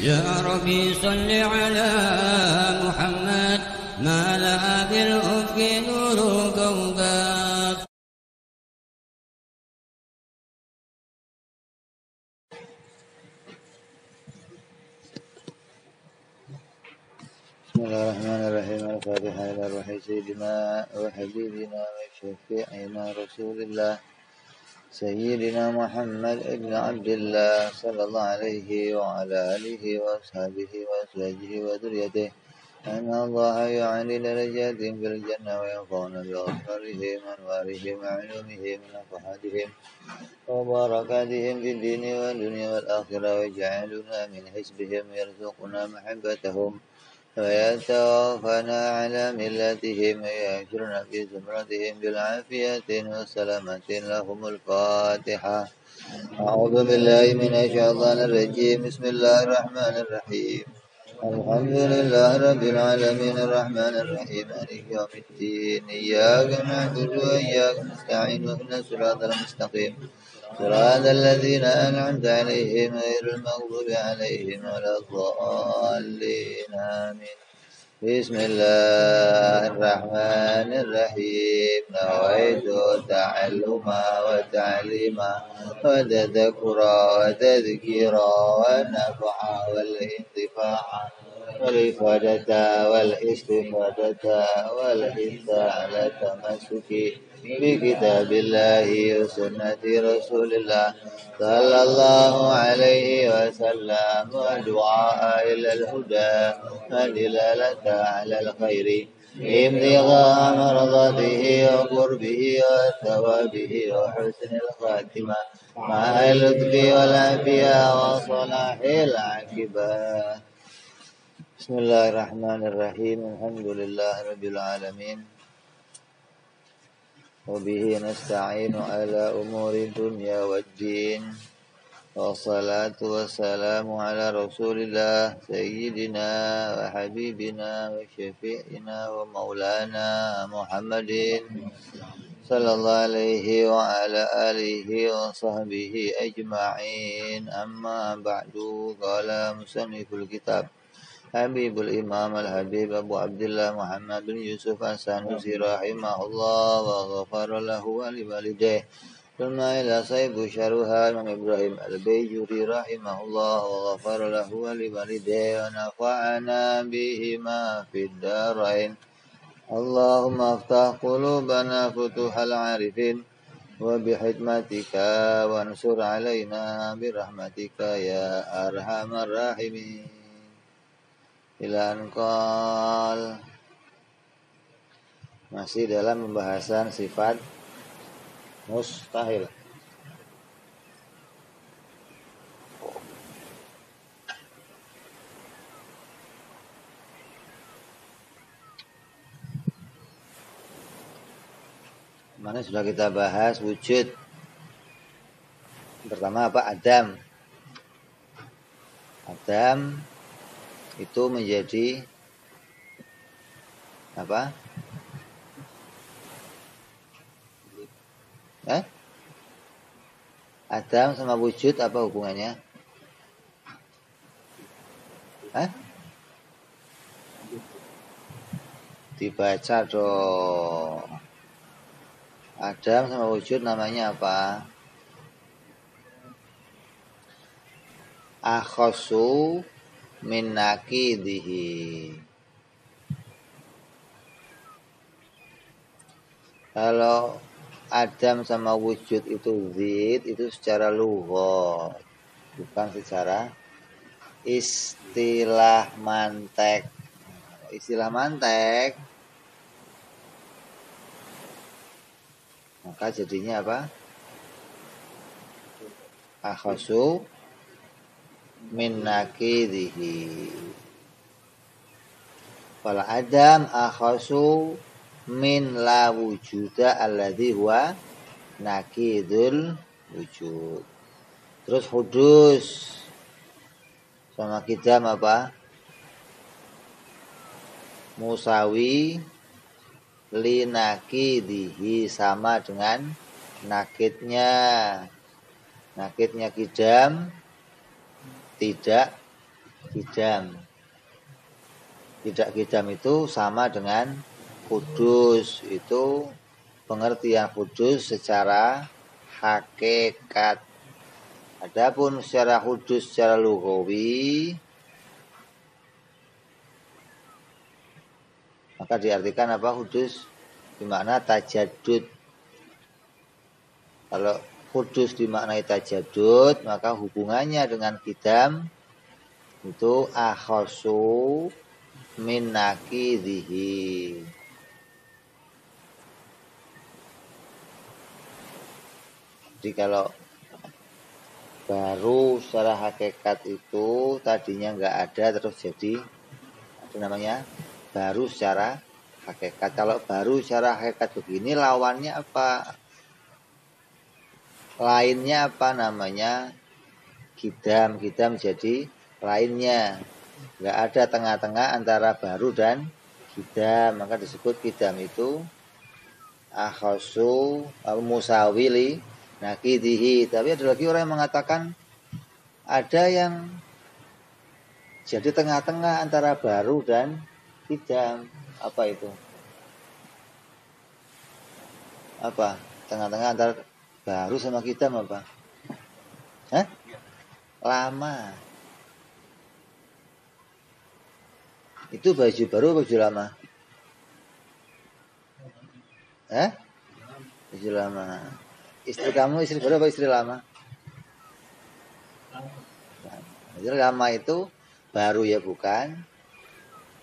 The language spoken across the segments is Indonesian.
يا ربي صل على محمد ما لها بالأفق نور كوكب. بسم الله الرحمن الرحيم. الفاتحة إلى روح سيدنا وحبيبنا وشفيعنا رسول الله سيدنا محمد ابن عبد الله صلى الله عليه وعلى آله وأصحابه وأزواجه وذريته أن الله يعلي درجاتهم في الجنة وينفعنا بأسرارهم أنوارهم وعلومهم ونفحاتهم وبركاتهم في الدين والدنيا والآخرة ويجعلنا من حزبهم ويرزقنا محبتهم ويتوفنا على ملتهم ويحشرنا في زمرتهم بالعافية والسلامة. لهم الفاتحة. أعوذ بالله من الشيطان الرجيم. بسم الله الرحمن الرحيم. الحمد لله رب العالمين الرحمن الرحيم مالك يوم الدين. إياك نعبد وإياك نستعين واهدنا الصراط المستقيم صراط الذين أنعمت عليهم غير المغضوب عليهم ولا الضالين آمين. بسم الله الرحمن الرحيم. نويت تعلما وتعليما وتذكرا وتذكيرا والنفع والانتفاع والإفادة والاستفادة والحث على التمسك بكتاب الله وسنة رسول الله صلى الله عليه وسلم والدعاء إلى الهدى والدلالة على الخير ابتغاء مرضاته وقربه وثوابه وحسن الخاتمة مع اللطف والعافية وصلاح العاقبة. بسم الله الرحمن الرحيم. الحمد لله رب العالمين وبه نستعين على أمور الدنيا والدين والصلاة والسلام على رسول الله سيدنا وحبيبنا وشفيعنا ومولانا محمد صلى الله عليه وعلى آله وصحبه أجمعين. أما بعد. قال مصنف الكتاب حبيب الإمام الحبيب أبو عبد الله محمد بن يوسف السنوسي رحمه الله وغفر له ولوالديه. ثم إلى صيب شرها إمام إبراهيم البيجوري رحمه الله وغفر له ولوالديه ونفعنا بهما في الدارين. اللهم افتح قلوبنا فتوح العارفين وبحكمتك وانصر علينا برحمتك يا أرحم الراحمين. Ila anqal. Masih dalam pembahasan sifat mustahil. Mana sudah kita bahas wujud. Pertama apa? Adam. Adam itu menjadi apa? Adam sama wujud apa hubungannya? Dibaca dong. Adam sama wujud namanya apa? Akhasu min nakidihi. Kalau Adam sama wujud itu zid, itu secara lughat, bukan secara istilah mantek. Istilah mantek maka jadinya apa? Akhasu min nakidihi. Fala Adam akhasu min la wujuda alladhi huwa nakidul wujud. Terus hudus sama kidam apa? Musawi li nakidihi, sama dengan nakidnya. Nakidnya kidam tidak Kidam. Tidak kidam itu sama dengan kudus. Itu pengertian kudus secara hakikat. Adapun secara kudus secara lughawi maka diartikan apa? Kudus dimakna tajaddud. Kalau kudus dimaknai tajaddud, maka hubungannya dengan kidam itu akhasu min nakidhihi. Jadi kalau baru secara hakikat itu tadinya nggak ada terus jadi apa namanya? Baru secara hakikat. Kalau baru secara hakikat begini lawannya apa? Lainnya apa namanya? Kidam. Kidam jadi lainnya. Nggak ada tengah-tengah antara baru dan kidam. Maka disebut kidam itu akhasu musawili nakidihi. Tapi ada lagi orang yang mengatakan ada yang jadi tengah-tengah antara baru dan kidam. Apa itu? Apa? Tengah-tengah antara baru sama kidam apa? Hah? Lama. Itu baju baru atau baju lama? Hah? Baju lama. Istri kamu istri baru apa istri lama? Istri lama itu baru ya bukan?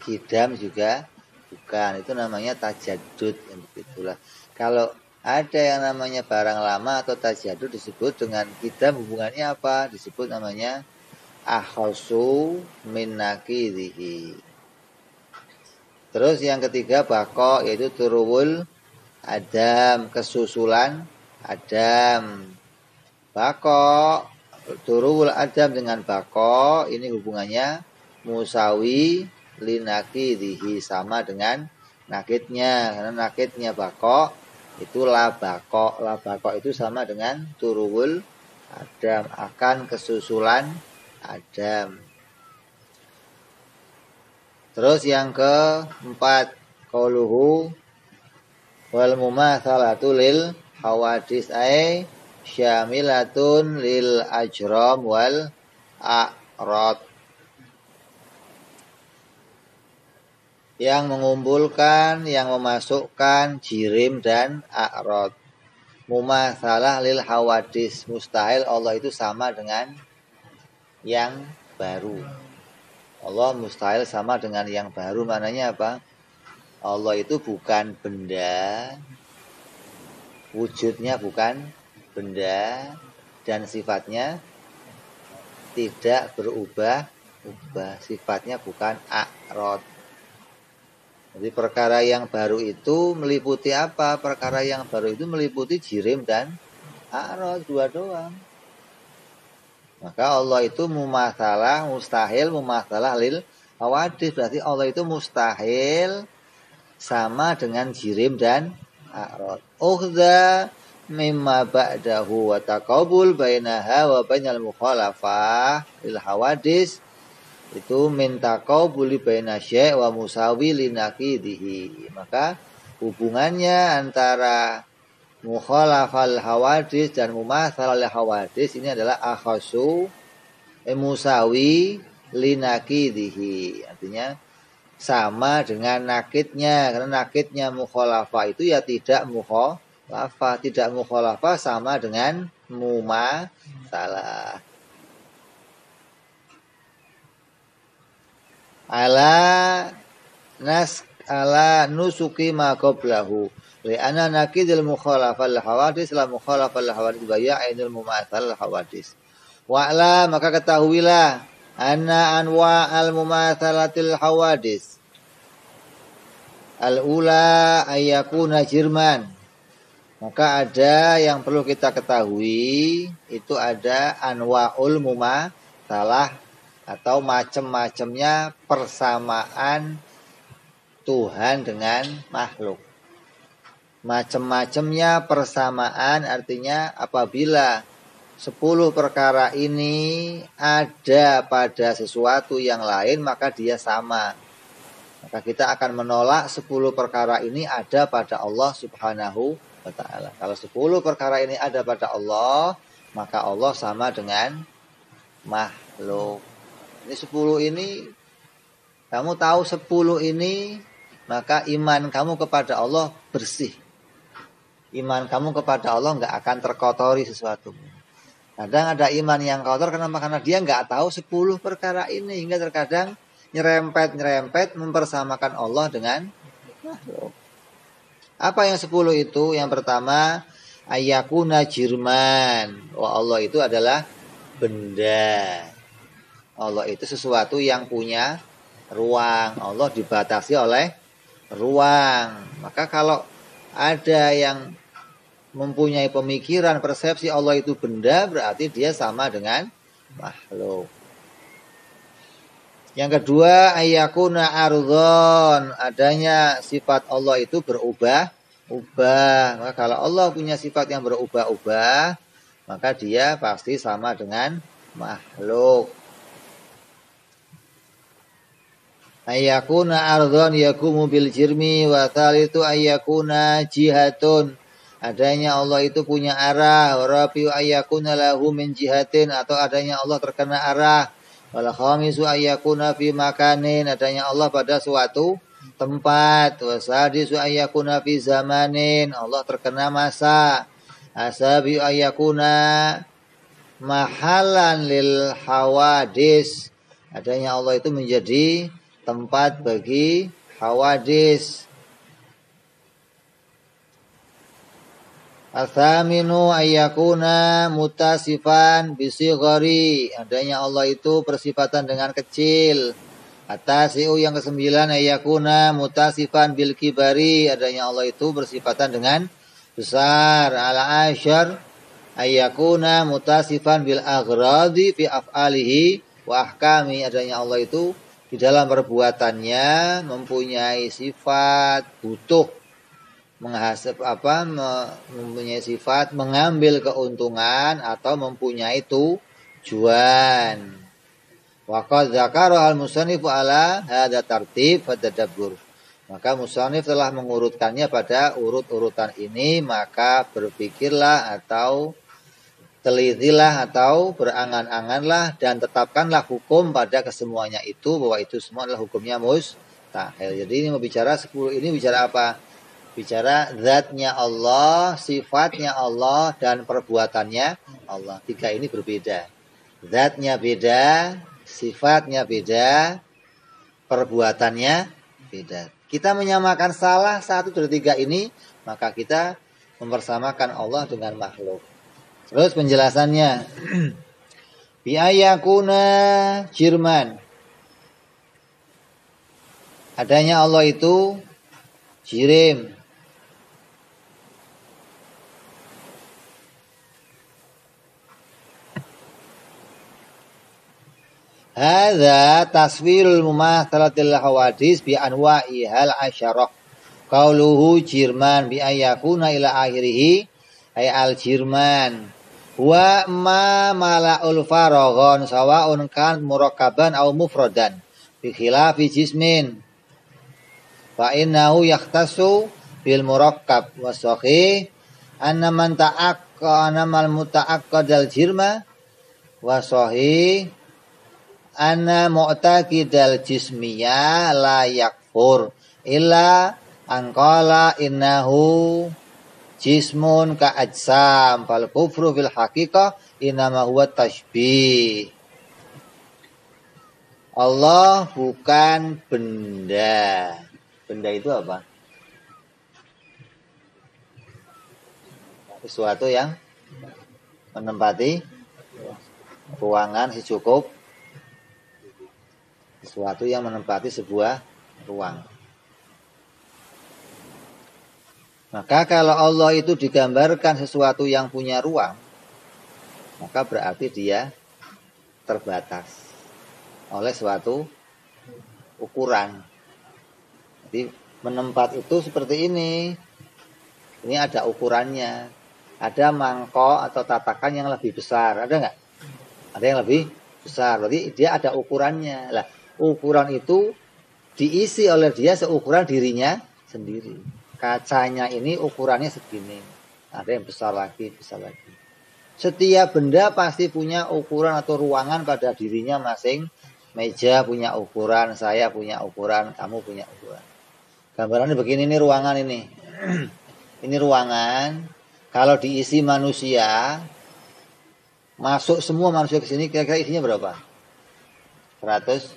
Kidam juga bukan. Itu namanya tajaddud. Begitulah. Kalau ada yang namanya barang lama atau tajaddud disebut dengan kidam, hubungannya apa? Disebut namanya akhasu min nakidhihi. Terus yang ketiga bako, yaitu turuwul adam, kesusulan adam. Bako, turuwul adam dengan bako, ini hubungannya musawi linakidhihi, sama dengan nakidnya. Karena nakidnya bako itu labako. Labako itu sama dengan turuwul adam, akan kesusulan adam. Terus yang keempat, qauluhu wal mumatsalatu lil hawadis ay syamilatun lil ajram wal a'rad. Yang mengumpulkan, yang memasukkan jirim dan a'rad. Mumatsalah lil hawadis, mustahil Allah itu sama dengan yang baru. Allah mustahil sama dengan yang baru. Maknanya apa? Allah itu bukan benda, wujudnya bukan benda, dan sifatnya tidak berubah-ubah. Sifatnya bukan a'rad. Jadi perkara yang baru itu meliputi apa? Perkara yang baru itu meliputi jirim dan a'rad, dua doang. Maka Allah itu mumatsalah, mustahil mumatsalah lil hawadis. Berarti Allah itu mustahil sama dengan jirim dan a'rad. Ukhza mimma ba'dahu wa taqabul bainaha wa bainal mukhalafah lil hawadis. Itu min taqabuli baina syai' wa musawi linakidhihi. Maka hubungannya antara mukhalafal hawadis dan mumatsalal hawadis ini adalah akhasu musawi linakidhihi. Artinya sama dengan nakidnya. Karena nakidnya mukhalafah itu ya tidak mukhalafah. Tidak mukhalafah sama dengan mumatsalah. Ala nusuki ma qablahu. Li'anna nakidil mukhalafal hawadis la mukhalafal hawadis baya'inul mumatsal hawadis. Wa'la, maka ketahuilah anna anwa al mumatsalatil hawadis al-ula ayyakuna jirman. Maka ada yang perlu kita ketahui, itu ada anwa'ul mumatsalah atau macam-macamnya persamaan Tuhan dengan makhluk. Macam-macamnya persamaan artinya apabila 10 perkara ini ada pada sesuatu yang lain, maka dia sama. Maka kita akan menolak 10 perkara ini ada pada Allah Subhanahu wa ta'ala. Kalau 10 perkara ini ada pada Allah, maka Allah sama dengan makhluk. Ini 10 ini, kamu tahu 10 ini, maka iman kamu kepada Allah bersih. Iman kamu kepada Allah nggak akan terkotori sesuatu. Kadang ada iman yang kotor, kenapa? Karena dia nggak tahu 10 perkara ini. Hingga terkadang nyerempet mempersamakan Allah dengan makhluk. Apa yang 10 itu? Yang pertama, ayakuna jirman. Wah, Allah itu adalah benda. Allah itu sesuatu yang punya ruang. Allah dibatasi oleh ruang. Maka kalau ada yang mempunyai pemikiran, persepsi Allah itu benda, berarti dia sama dengan makhluk. Yang kedua, ayakuna ardhon, adanya sifat Allah itu berubah-ubah. Maka kalau Allah punya sifat yang berubah-ubah, maka dia pasti sama dengan makhluk. Ayakuna ardhon yakumu bil jirmi, wa thalithu ayakuna jihatun, adanya Allah itu punya arah. Warafi'u ayyakuna lahu min jihatin, atau adanya Allah terkena arah. Wal khamisu ayyakuna fi makanin, adanya Allah pada suatu tempat. Wasadisu ayyakuna fi zamanin, Allah terkena masa. Asabi'u ayyakuna mahalan lil hawadis, adanya Allah itu menjadi tempat bagi hawadis. Athaminu ayyakuna mutasifan bisighari, adanya Allah itu bersifatan dengan kecil. Atasi'u yang ke-9 ayyakuna mutasifan bil kibari, adanya Allah itu bersifatan dengan besar. Ala asyar ayyakuna mutasifan bil aghradi fi af'alihi wa ahkami, adanya Allah itu di dalam perbuatannya mempunyai sifat butuh, mempunyai sifat mengambil keuntungan atau mempunyai tujuan. Waqad dzakara al-musannif ala hadza tartib wa tadabbur. Maka musannif telah mengurutkannya pada urut-urutan ini, maka berpikirlah atau telitilah atau berangan-anganlah dan tetapkanlah hukum pada kesemuanya itu, bahwa itu semua adalah hukumnya mustahil. Jadi ini mau bicara 10 ini bicara apa? Bicara zatnya Allah, sifatnya Allah, dan perbuatannya Allah. 3 ini berbeda. Zatnya beda, sifatnya beda, perbuatannya beda. Kita menyamakan salah satu dari 3 ini, maka kita mempersamakan Allah dengan makhluk. Terus penjelasannya. Biayakuna jirman, adanya Allah itu jirim. Hadza taswirul mumatsalatil hawadis bi anwa'ihal asyarah. Qauluhu jirman bi ayakuna ila akhirih ay al jirman wa ma mala'ul faraghon sawa'un kan murakkaban aw mufradan bi khilafi jismin fa innahu yahtassu bil murakkab wa sahih anna man ta'aqqa mal muta'aqqadal jirma wa sahih anna mu'taqidal jismiyah la yakfur illa anqala innahu jismun ka ajsam fal kufru fil haqiqah inama huwa tashbih. Allah bukan benda. Benda itu apa? Sesuatu yang menempati ruangan secukup, sesuatu yang menempati sebuah ruang. Maka kalau Allah itu digambarkan sesuatu yang punya ruang, maka berarti dia terbatas oleh suatu ukuran. Jadi menempat itu seperti ini. Ini ada ukurannya. ada mangkok atau tatakan yang lebih besar. Ada nggak? Ada yang lebih besar. Berarti dia ada ukurannya. Lah, ukuran itu diisi oleh dia seukuran dirinya sendiri. Kacanya ini ukurannya segini. Ada yang besar lagi, besar lagi. Setiap benda pasti punya ukuran atau ruangan pada dirinya masing. Meja punya ukuran, saya punya ukuran, kamu punya ukuran. Gambarannya begini, ini ruangan ini. Ini ruangan. Kalau diisi manusia, masuk semua manusia ke sini, kira-kira isinya berapa? 100?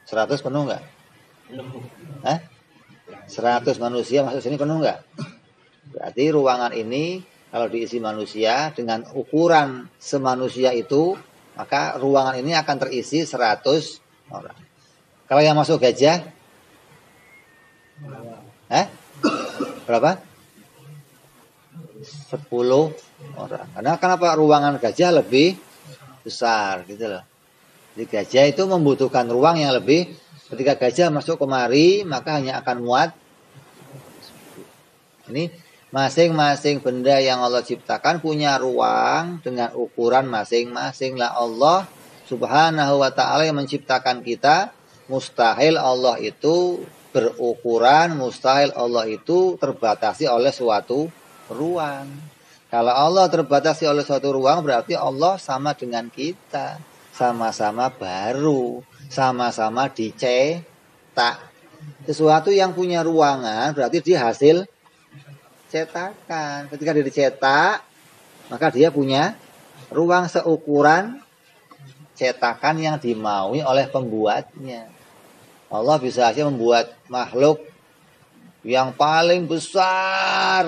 100 penuh nggak? 100 manusia masuk sini penuh nggak? Berarti ruangan ini kalau diisi manusia dengan ukuran semanusia itu, maka ruangan ini akan terisi 100 orang. Kalau yang masuk gajah, berapa? 10 orang. Karena kenapa ruangan gajah lebih besar gitu loh. Jadi gajah itu membutuhkan ruang yang lebih. Ketika gajah masuk kemari, maka hanya akan muat. Ini masing-masing benda yang Allah ciptakan punya ruang dengan ukuran masing-masing. Lah Allah Subhanahu wa ta'ala yang menciptakan kita, mustahil Allah itu berukuran, mustahil Allah itu terbatasi oleh suatu ruang. Kalau Allah terbatasi oleh suatu ruang, berarti Allah sama dengan kita, sama-sama baru, sama-sama dicetak. Sesuatu yang punya ruangan berarti dia hasil cetakan. Ketika dia dicetak, maka dia punya ruang seukuran cetakan yang dimaui oleh pembuatnya. Allah bisa saja membuat makhluk yang paling besar,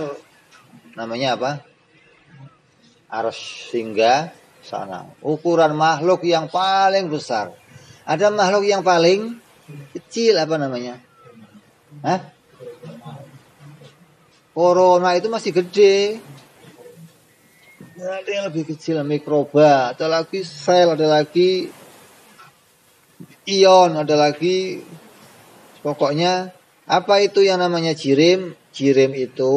namanya apa? Arsy hingga sana. Ukuran makhluk yang paling besar. Ada makhluk yang paling kecil, apa namanya? Corona itu masih gede. Ada yang lebih kecil, mikroba, ada lagi sel, ada lagi ion, ada lagi, pokoknya apa itu yang namanya jirim? Jirim itu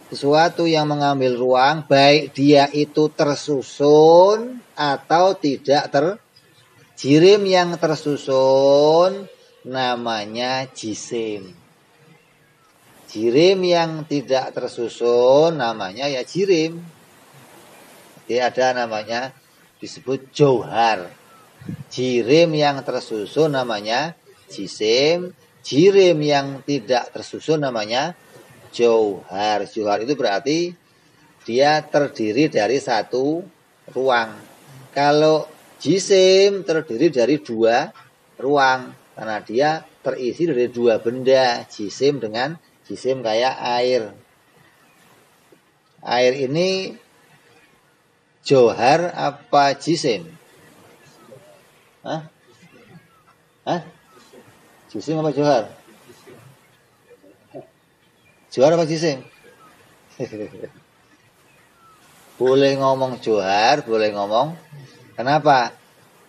sesuatu yang mengambil ruang, baik dia itu tersusun atau tidak jirim yang tersusun namanya jisim. Jirim yang tidak tersusun namanya ya jirim. Jadi ada namanya disebut jauhar. Jirim yang tersusun namanya jisim. Jirim yang tidak tersusun namanya jauhar. Jauhar itu berarti dia terdiri dari satu ruang. Kalau jisim terdiri dari dua ruang. Karena dia terisi dari dua benda. Jisim dengan jisim kayak air. Air ini jauhar apa jisim? Jisim apa jauhar? Jauhar apa jisim? Boleh ngomong jauhar, boleh ngomong. Kenapa?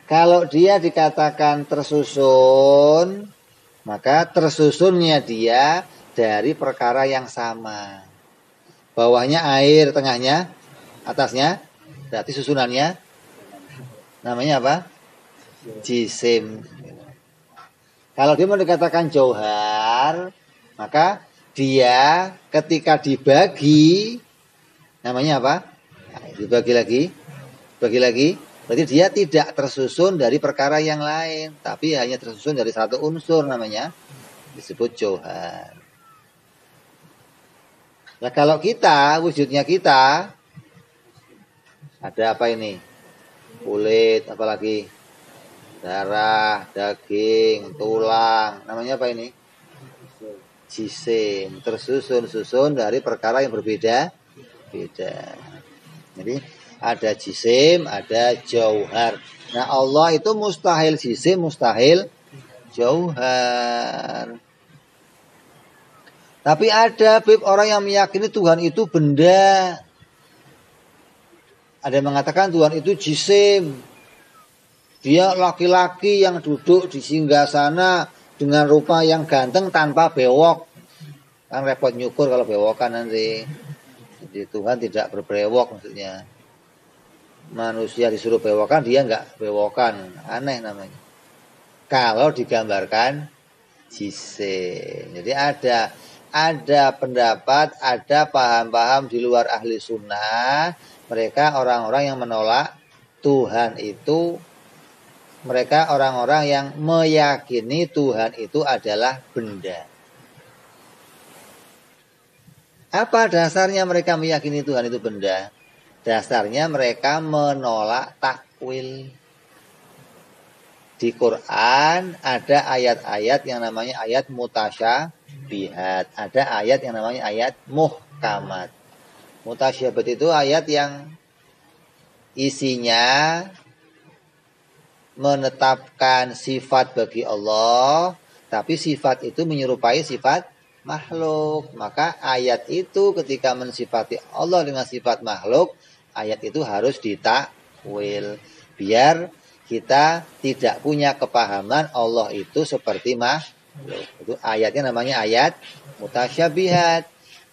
Kalau dia dikatakan tersusun, maka tersusunnya dia dari perkara yang sama. Bawahnya air, tengahnya, atasnya, berarti susunannya namanya apa? Jisim. Kalau dia mau dikatakan jauhar, maka dia ketika dibagi, namanya apa? Dibagi lagi, berarti dia tidak tersusun dari perkara yang lain, tapi hanya tersusun dari satu unsur, namanya disebut jauhar. Nah kalau kita, wujudnya kita, ada apa ini? Kulit, apalagi? Darah, daging, tulang. Namanya apa ini? Jisim. Tersusun-susun dari perkara yang berbeda-beda. Jadi ada jisim, ada jauhar. Nah Allah itu mustahil jisim, mustahil jauhar. Tapi ada orang yang meyakini Tuhan itu benda. Ada yang mengatakan Tuhan itu jisim. Dia laki-laki yang duduk di singgasana dengan rupa yang ganteng tanpa bewok. Kan repot nyukur kalau bewokan nanti. Jadi Tuhan tidak berbrewok maksudnya. Manusia disuruh bewokan, dia nggak bewokan. Aneh namanya. Kalau digambarkan jisim. Jadi ada pendapat, ada paham-paham di luar ahli sunnah. Mereka orang-orang yang menolak Tuhan itu. Mereka orang-orang yang meyakini Tuhan itu adalah benda. Apa dasarnya mereka meyakini Tuhan itu benda? Dasarnya mereka menolak takwil. Di Quran ada ayat-ayat yang namanya ayat mutasyabihat. Ada ayat yang namanya ayat muhkamat. Mutasyabihat itu ayat yang isinya menetapkan sifat bagi Allah, tapi sifat itu menyerupai sifat makhluk. Maka ayat itu ketika mensifati Allah dengan sifat makhluk, ayat itu harus ditakwil. Biar kita tidak punya kepahaman Allah itu seperti makhluk. Itu ayatnya namanya ayat mutasyabihat.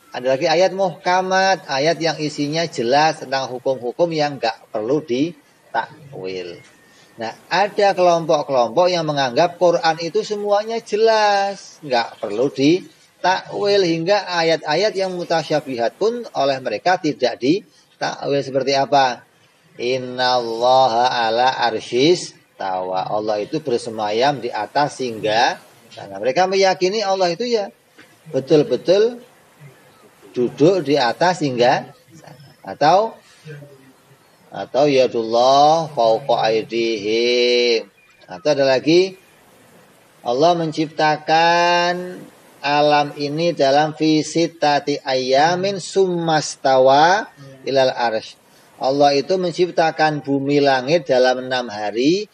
Ada lagi ayat muhkamat, ayat yang isinya jelas tentang hukum-hukum yang nggak perlu ditakwil. Nah, ada kelompok-kelompok yang menganggap Quran itu semuanya jelas, nggak perlu ditakwil, hingga ayat-ayat yang mutasyabihat pun oleh mereka tidak ditakwil. Seperti apa? Innallaha ala arsyis tawa. Allah itu bersemayam di atas singgah. Karena mereka meyakini Allah itu ya betul-betul duduk di atas singgah. Atau yadullah fauqa aydihim. Atau ada lagi, Allah menciptakan alam ini dalam fi sittati ayyamin summastawa ilal arsy. Allah itu menciptakan bumi langit dalam 6 hari,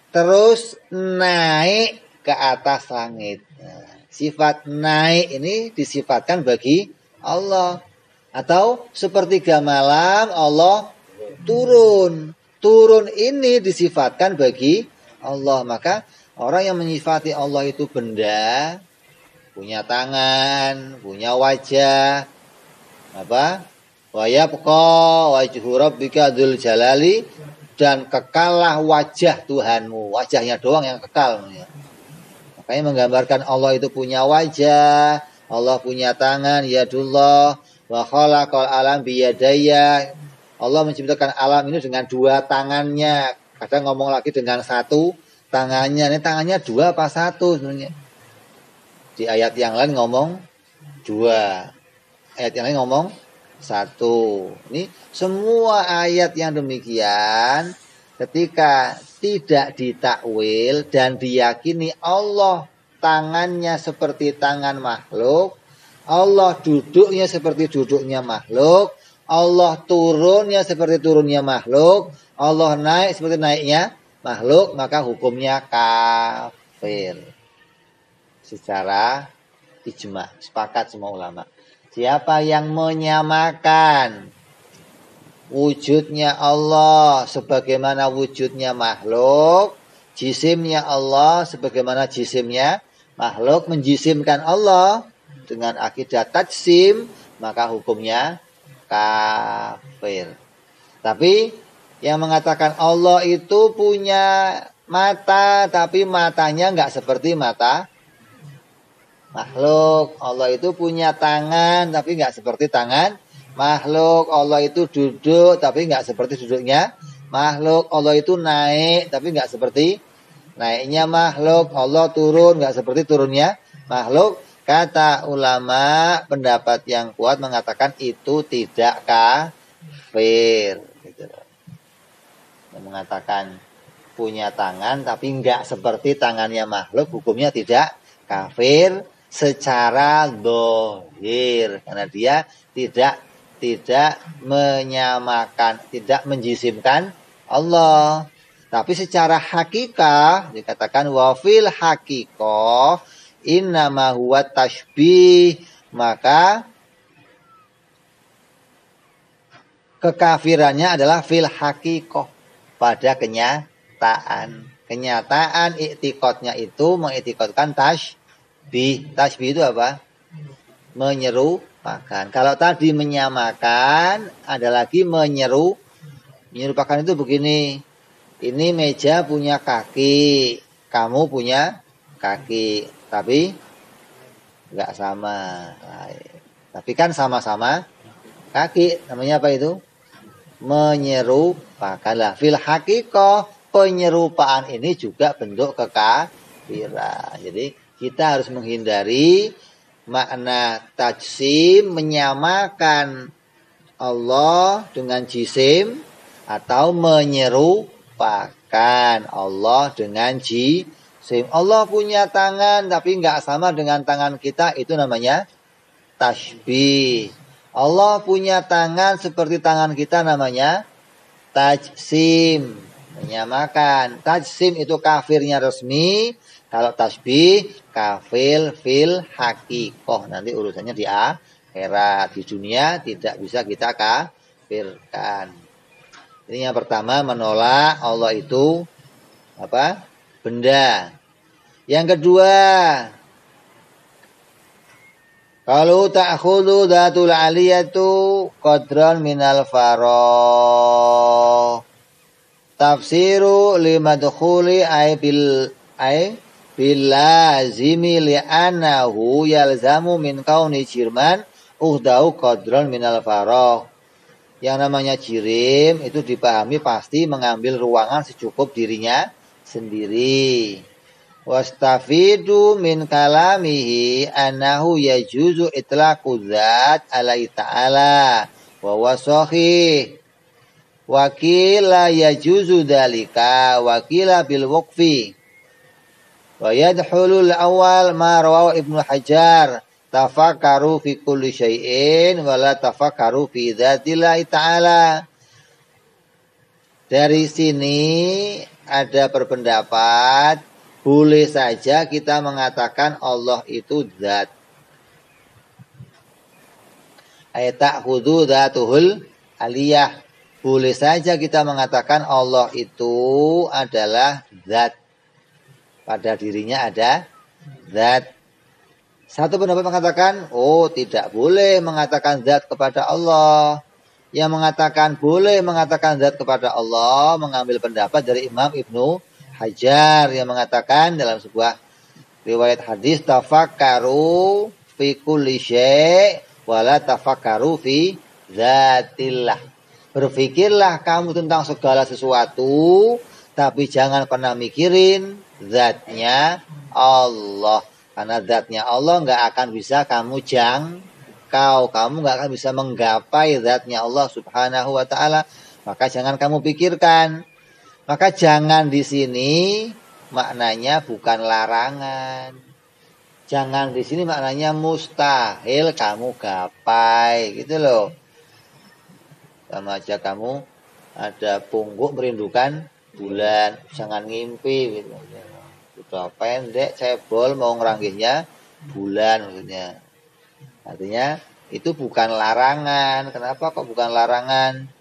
terus naik ke atas langit. Nah, sifat naik ini disifatkan bagi Allah. Atau sepertiga malam Allah turun. Turun ini disifatkan bagi Allah. Maka orang yang menyifati Allah itu benda, punya tangan, punya wajah, wa yabqa wajhu rabbika dzul jalali, dan kekallah wajah Tuhanmu. Wajahnya doang yang kekal. Makanya menggambarkan Allah itu punya wajah, Allah punya tangan, yadullah, wa khalaqal alam biyadaya. Allah menciptakan alam ini dengan 2 tangannya. Kadang ngomong lagi dengan 1 tangannya. Ini tangannya 2 apa 1 sebenarnya? Di ayat yang lain ngomong 2. Ayat yang lain ngomong 1. Ini semua ayat yang demikian ketika tidak ditakwil dan diyakini Allah tangannya seperti tangan makhluk, Allah duduknya seperti duduknya makhluk, Allah turunnya seperti turunnya makhluk, Allah naik seperti naiknya makhluk, maka hukumnya kafir. Secara ijma, sepakat semua ulama. Siapa yang menyamakan wujudnya Allah sebagaimana wujudnya makhluk, jisimnya Allah sebagaimana jisimnya makhluk, menjisimkan Allah dengan akidah tajsim, maka hukumnya kafir. Tapi yang mengatakan Allah itu punya mata, tapi matanya nggak seperti mata makhluk. Allah itu punya tangan, tapi nggak seperti tangan makhluk. Allah itu duduk, tapi nggak seperti duduknya makhluk. Allah itu naik, tapi nggak seperti naiknya makhluk. Allah turun, nggak seperti turunnya makhluk. Kata ulama, pendapat yang kuat mengatakan itu tidak kafir. Gitu. Yang mengatakan punya tangan, tapi nggak seperti tangannya makhluk, hukumnya tidak kafir secara dohir, karena dia tidak menyamakan, tidak menjisimkan Allah. Tapi secara hakikah dikatakan wafil hakikoh innama huwa tashbih, maka kekafirannya adalah fil hakikoh, pada kenyataan. Kenyataan iktikadnya itu mengiktikadkan tashbih. Tashbih itu apa? menyerupakan. Kalau tadi menyamakan, ada lagi menyerupakan itu begini. Ini meja punya kaki, kamu punya kaki, tapi nggak sama. Tapi kan sama-sama kaki, namanya apa itu? Menyerupakan. Lah, fil haqiqah, penyerupaan ini juga bentuk kekafiran. Jadi kita harus menghindari makna tajsim, menyamakan Allah dengan jisim, atau menyerupakan Allah dengan jisim. Allah punya tangan tapi nggak sama dengan tangan kita, itu namanya tashbih. Allah punya tangan seperti tangan kita, namanya tajsim, menyamakan. Tajsim itu kafirnya resmi. Kalau tasbih, kafir fil haqiqah. Nanti urusannya di akhirat. Di dunia tidak bisa kita kafirkan. Ini yang pertama, menolak Allah itu apa? Benda. Yang kedua, kalau ta'khudhu dhatul aliyatu qadran minal farah. Tafsiru limadkhuli ay bilazimi li'annahu yalzamu min kauni jirman uhdahu qadran minal farah. Yang namanya jirim itu dipahami pasti mengambil ruangan secukup dirinya sendiri. Wastafidu min kalamihi annahu yajuzu itlaqu dzat alaihi ta'ala wa wasahih. Wakila yajuzu dalika wakila bil waqfi. Wa yadkhulul awal ma rawahu Ibnu Hajar, tafakkaru fi kulli syai'in wa la tafakkaru fi dzatillahi ta'ala. Dari sini ada berpendapat boleh saja kita mengatakan Allah itu zat. Ta'khudhu dzatuhul aliyah. Boleh saja kita mengatakan Allah itu adalah zat. Pada dirinya ada zat. Satu pendapat mengatakan, oh tidak boleh mengatakan zat kepada Allah. Yang mengatakan boleh mengatakan zat kepada Allah mengambil pendapat dari Imam Ibnu Hajar yang mengatakan dalam sebuah riwayat hadis, tafakkaru fi kulli syai' wala tafakkaru fi zatillah. Berpikirlah kamu tentang segala sesuatu, tapi jangan pernah mikirin zatnya Allah. Karena zatnya Allah nggak akan bisa kamu jangkau. Kamu nggak akan bisa menggapai zatnya Allah subhanahu wa ta'ala. Maka jangan kamu pikirkan. Maka jangan di sini maknanya bukan larangan. Jangan di sini maknanya mustahil kamu gapai. Gitu loh. Sama aja kamu ada pungguk merindukan bulan. Jangan ngimpi gitu. Sudah pendek, cebol, mau ngeranggihnya bulan maksudnya. Artinya itu bukan larangan. Kenapa kok bukan larangan?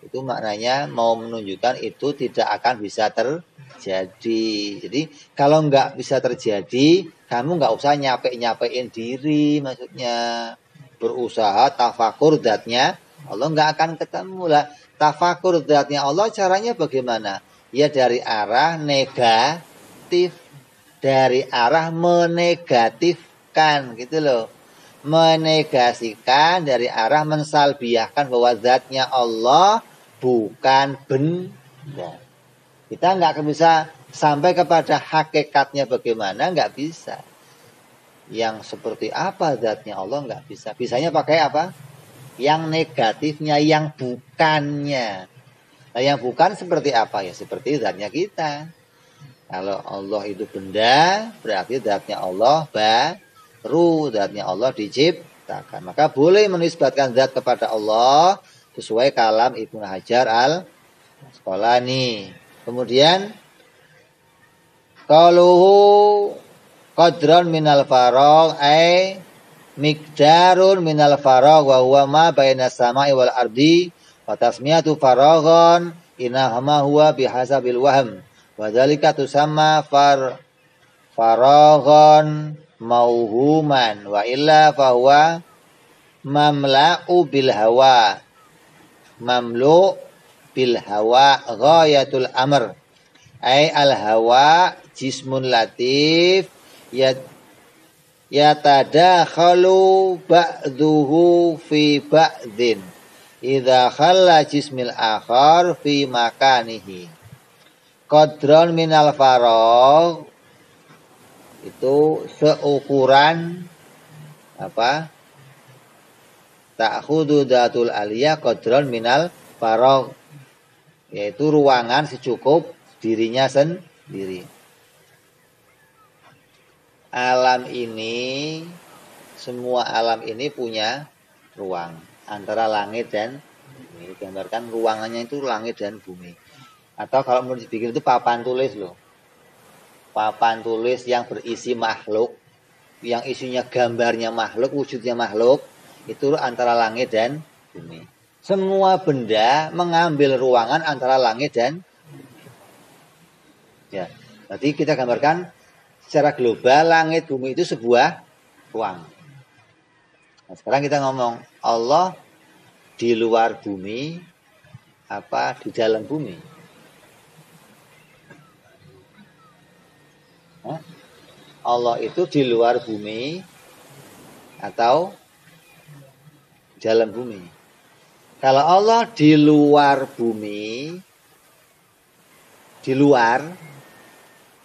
Itu maknanya mau menunjukkan itu tidak akan bisa terjadi. Jadi kalau nggak bisa terjadi, kamu nggak usah nyapein diri, maksudnya berusaha tafakur zatnya Allah nggak akan ketemu lah. Tafakur zatnya Allah caranya bagaimana? Ya dari arah negatif, dari arah menegatifkan gitu loh. Menegasikan dari arah mensalbiahkan bahwa zatnya Allah bukan benda. Kita nggak akan bisa sampai kepada hakikatnya bagaimana, nggak bisa. Yang seperti apa zatnya Allah nggak bisa. Bisanya pakai apa? Yang negatifnya, yang bukannya. Nah yang bukan seperti apa? Ya seperti zatnya kita. Kalau Allah itu benda, berarti zatnya Allah baru, zatnya Allah diciptakan. Maka boleh menisbatkan zat kepada Allah sesuai kalam Ibnu Hajar al-Asqalani. Kemudian qaluhu qadran minal faragh ay miqdarun minal faragh wa huwa ma baina samai wal ardi wa tasmiyatu faraghan inahama huwa bihasabil wahm wa dzalika tusamma faraghan mauhuman wa illa fahuwa mamla'u bil hawa. Mamlu' bil hawa ghayatul amr. Ay al hawa jismun latif yatadakhalu ba'duhu fi ba'din idza khalla jismil akhar fi makanihi. Qadron minal faragh itu seukuran apa? Ta'khudhu datul aliyah qadron minal faragh, yaitu ruangan secukup dirinya sendiri. Alam ini, semua alam ini punya ruang antara langit dan bumi. Digambarkan ruangannya itu langit dan bumi. Atau kalau mau dibikin itu papan tulis loh. Papan tulis yang berisi makhluk, yang isinya gambarnya makhluk, wujudnya makhluk, itu antara langit dan bumi. Semua benda mengambil ruangan antara langit dan ya. Berarti kita gambarkan secara global langit bumi itu sebuah ruang. Nah, sekarang kita ngomong Allah di luar bumi apa di dalam bumi? Hah? Allah itu di luar bumi atau dalam bumi? Kalau Allah di luar bumi, di luar,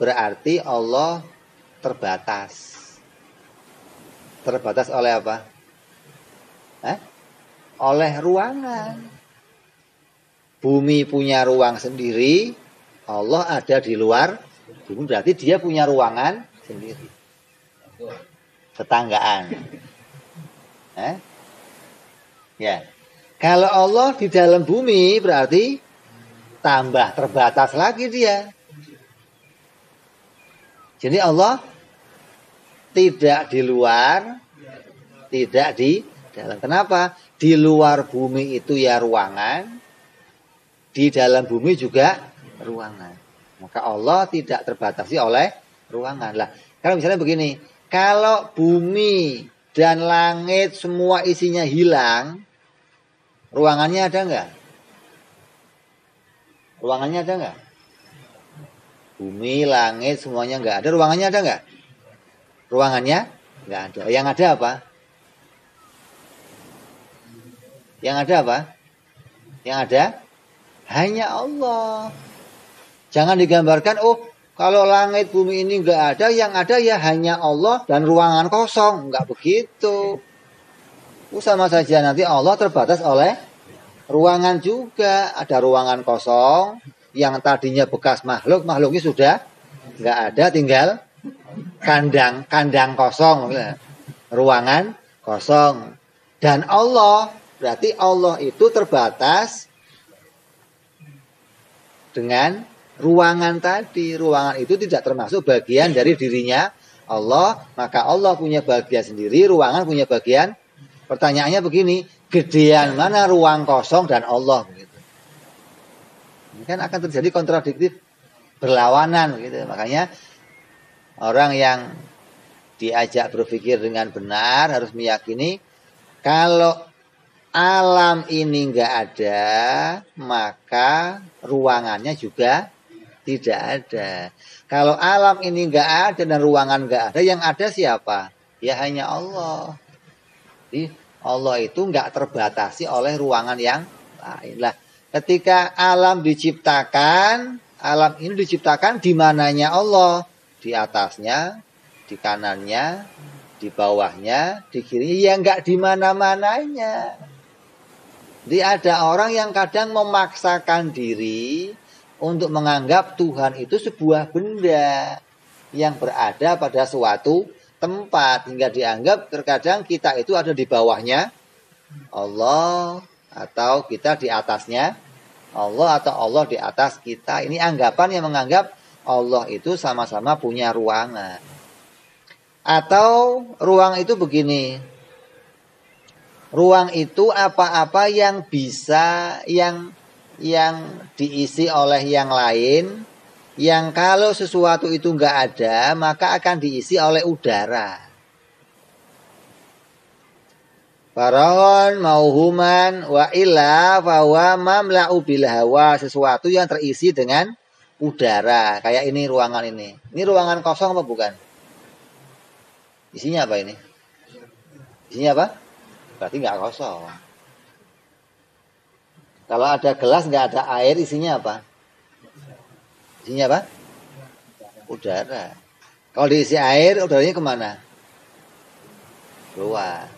berarti Allah terbatas. Terbatas oleh apa? Oleh ruangan. Bumi punya ruang sendiri, Allah ada di luar bumi, berarti dia punya ruangan sendiri. Tetanggaan. Ya. Kalau Allah di dalam bumi berarti tambah terbatas lagi dia. Jadi Allah tidak di luar, tidak di dalam. Kenapa? Di luar bumi itu ya ruangan, di dalam bumi juga ruangan. Maka Allah tidak terbatasi oleh ruangan. Lah, kalau misalnya begini, kalau bumi dan langit semua isinya hilang, ruangannya ada enggak? Ruangannya ada enggak? Bumi, langit, semuanya enggak ada. Ruangannya ada enggak? Ruangannya enggak ada. Yang ada apa? Yang ada apa? Yang ada hanya Allah. Jangan digambarkan, oh kalau langit bumi ini enggak ada, yang ada ya hanya Allah dan ruangan kosong. Enggak begitu. Sama saja nanti Allah terbatas oleh ruangan juga. Ada ruangan kosong yang tadinya bekas makhluk, makhluknya sudah nggak ada, tinggal kandang kosong, ruangan kosong. Dan Allah, berarti Allah itu terbatas dengan ruangan tadi. Ruangan itu tidak termasuk bagian dari dirinya Allah, maka Allah punya bagian sendiri, ruangan punya bagian. Pertanyaannya begini, gedean mana ruang kosong dan Allah? Begitu. Ini kan akan terjadi kontradiktif, berlawanan gitu. Makanya orang yang diajak berpikir dengan benar harus meyakini kalau alam ini enggak ada, maka ruangannya juga tidak ada. Kalau alam ini enggak ada dan ruangan enggak ada, yang ada siapa? Ya hanya Allah. Jadi Allah itu enggak terbatasi oleh ruangan yang lain. Lah, ketika alam diciptakan, alam ini diciptakan di mananya Allah? Di atasnya, di kanannya, di bawahnya, di kirinya, ya enggak di mana-mananya. Jadi ada orang yang kadang memaksakan diri untuk menganggap Tuhan itu sebuah benda yang berada pada suatu tempat, hingga dianggap terkadang kita itu ada di bawahnya Allah atau kita di atasnya Allah atau Allah di atas kita. Ini anggapan yang menganggap Allah itu sama-sama punya ruangan. Atau ruang itu begini, ruang itu apa-apa yang bisa yang diisi oleh yang lain yang kalau sesuatu itu nggak ada, maka akan diisi oleh udara. Faraghon mauhuman wa illa fahuwa mamla'u bil hawa, sesuatu yang terisi dengan udara. Kayak ini ruangan ini. Ini ruangan kosong apa bukan? Isinya apa ini? Isinya apa? Berarti nggak kosong. Kalau ada gelas nggak ada air, isinya apa? Isinya apa? Udara. Kalau diisi air, udaranya kemana? Keluar.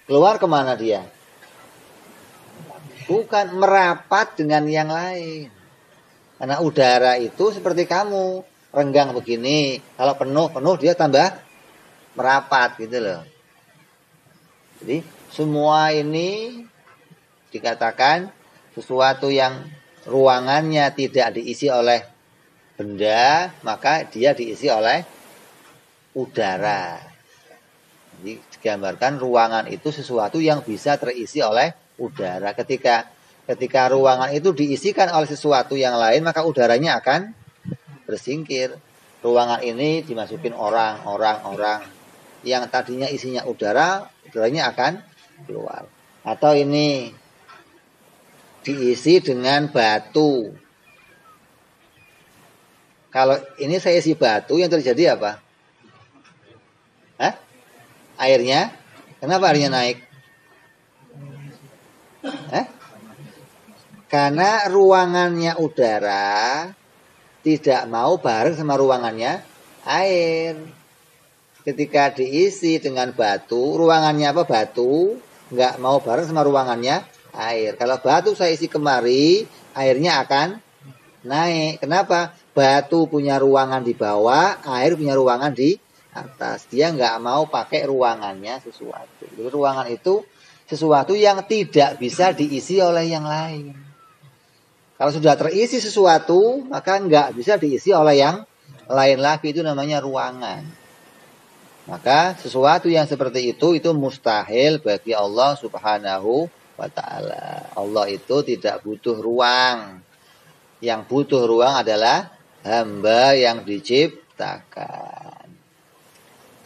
Keluar kemana dia? Bukan, merapat dengan yang lain. Karena udara itu seperti kamu. Renggang begini. Kalau penuh dia tambah merapat gitu loh. Jadi semua ini dikatakan sesuatu yang ruangannya tidak diisi oleh benda, maka dia diisi oleh udara. Jadi digambarkan ruangan itu sesuatu yang bisa terisi oleh udara. Ketika ruangan itu diisikan oleh sesuatu yang lain, maka udaranya akan bersingkir. Ruangan ini dimasukin orang. Yang tadinya isinya udara, udaranya akan keluar. Atau ini diisi dengan batu. Kalau ini saya isi batu, yang terjadi apa? Hah? Airnya? Kenapa airnya naik? Karena ruangannya udara tidak mau bareng sama ruangannya air. Ketika diisi dengan batu, ruangannya apa? Batu, nggak mau bareng sama ruangannya air. Kalau batu saya isi kemari, airnya akan naik. Kenapa? Batu punya ruangan di bawah, air punya ruangan di atas. Dia nggak mau pakai ruangannya sesuatu. Jadi ruangan itu sesuatu yang tidak bisa diisi oleh yang lain. Kalau sudah terisi sesuatu, maka nggak bisa diisi oleh yang lain lagi. Itu namanya ruangan. Maka sesuatu yang seperti itu mustahil bagi Allah Subhanahu wa ta'ala. Allah itu tidak butuh ruang. Yang butuh ruang adalah hamba yang diciptakan.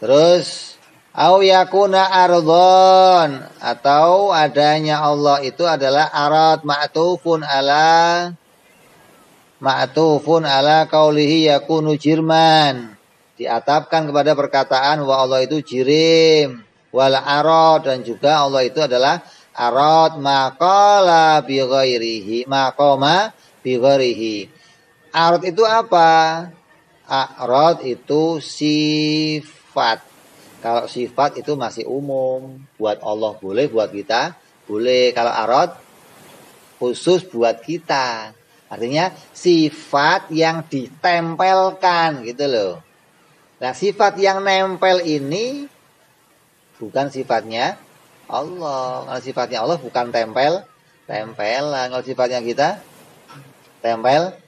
Terus au yakuna ardhon, atau adanya Allah itu adalah arad ma'tufun ala qaulihi yakunu jirman, diatapkan kepada perkataan bahwa Allah itu jirim, wal arad, dan juga Allah itu adalah arad maqala bi ghairihi, maqama bi ghairihi. Arad itu apa? Arad itu sifat. Kalau sifat itu masih umum. Buat Allah boleh, buat kita boleh. Kalau arad khusus buat kita. Artinya sifat yang ditempelkan gitu loh. Nah, sifat yang nempel ini bukan sifatnya Allah. Kalau sifatnya Allah bukan tempelan. Kalau sifatnya kita tempelan.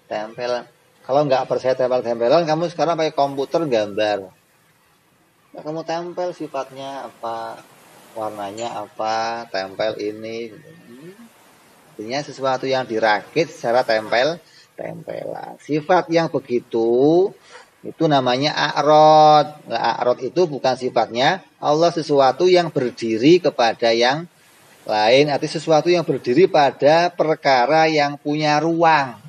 Kalau nggak percaya tempelan, kamu sekarang pakai komputer gambar. Nah, kamu tempel sifatnya apa, warnanya apa, tempel ini. Artinya sesuatu yang dirakit secara tempelan. Sifat yang begitu itu namanya a'rad. Nah, a'rad itu bukan sifatnya Allah, sesuatu yang berdiri kepada yang lain, artinya sesuatu yang berdiri pada perkara yang punya ruang.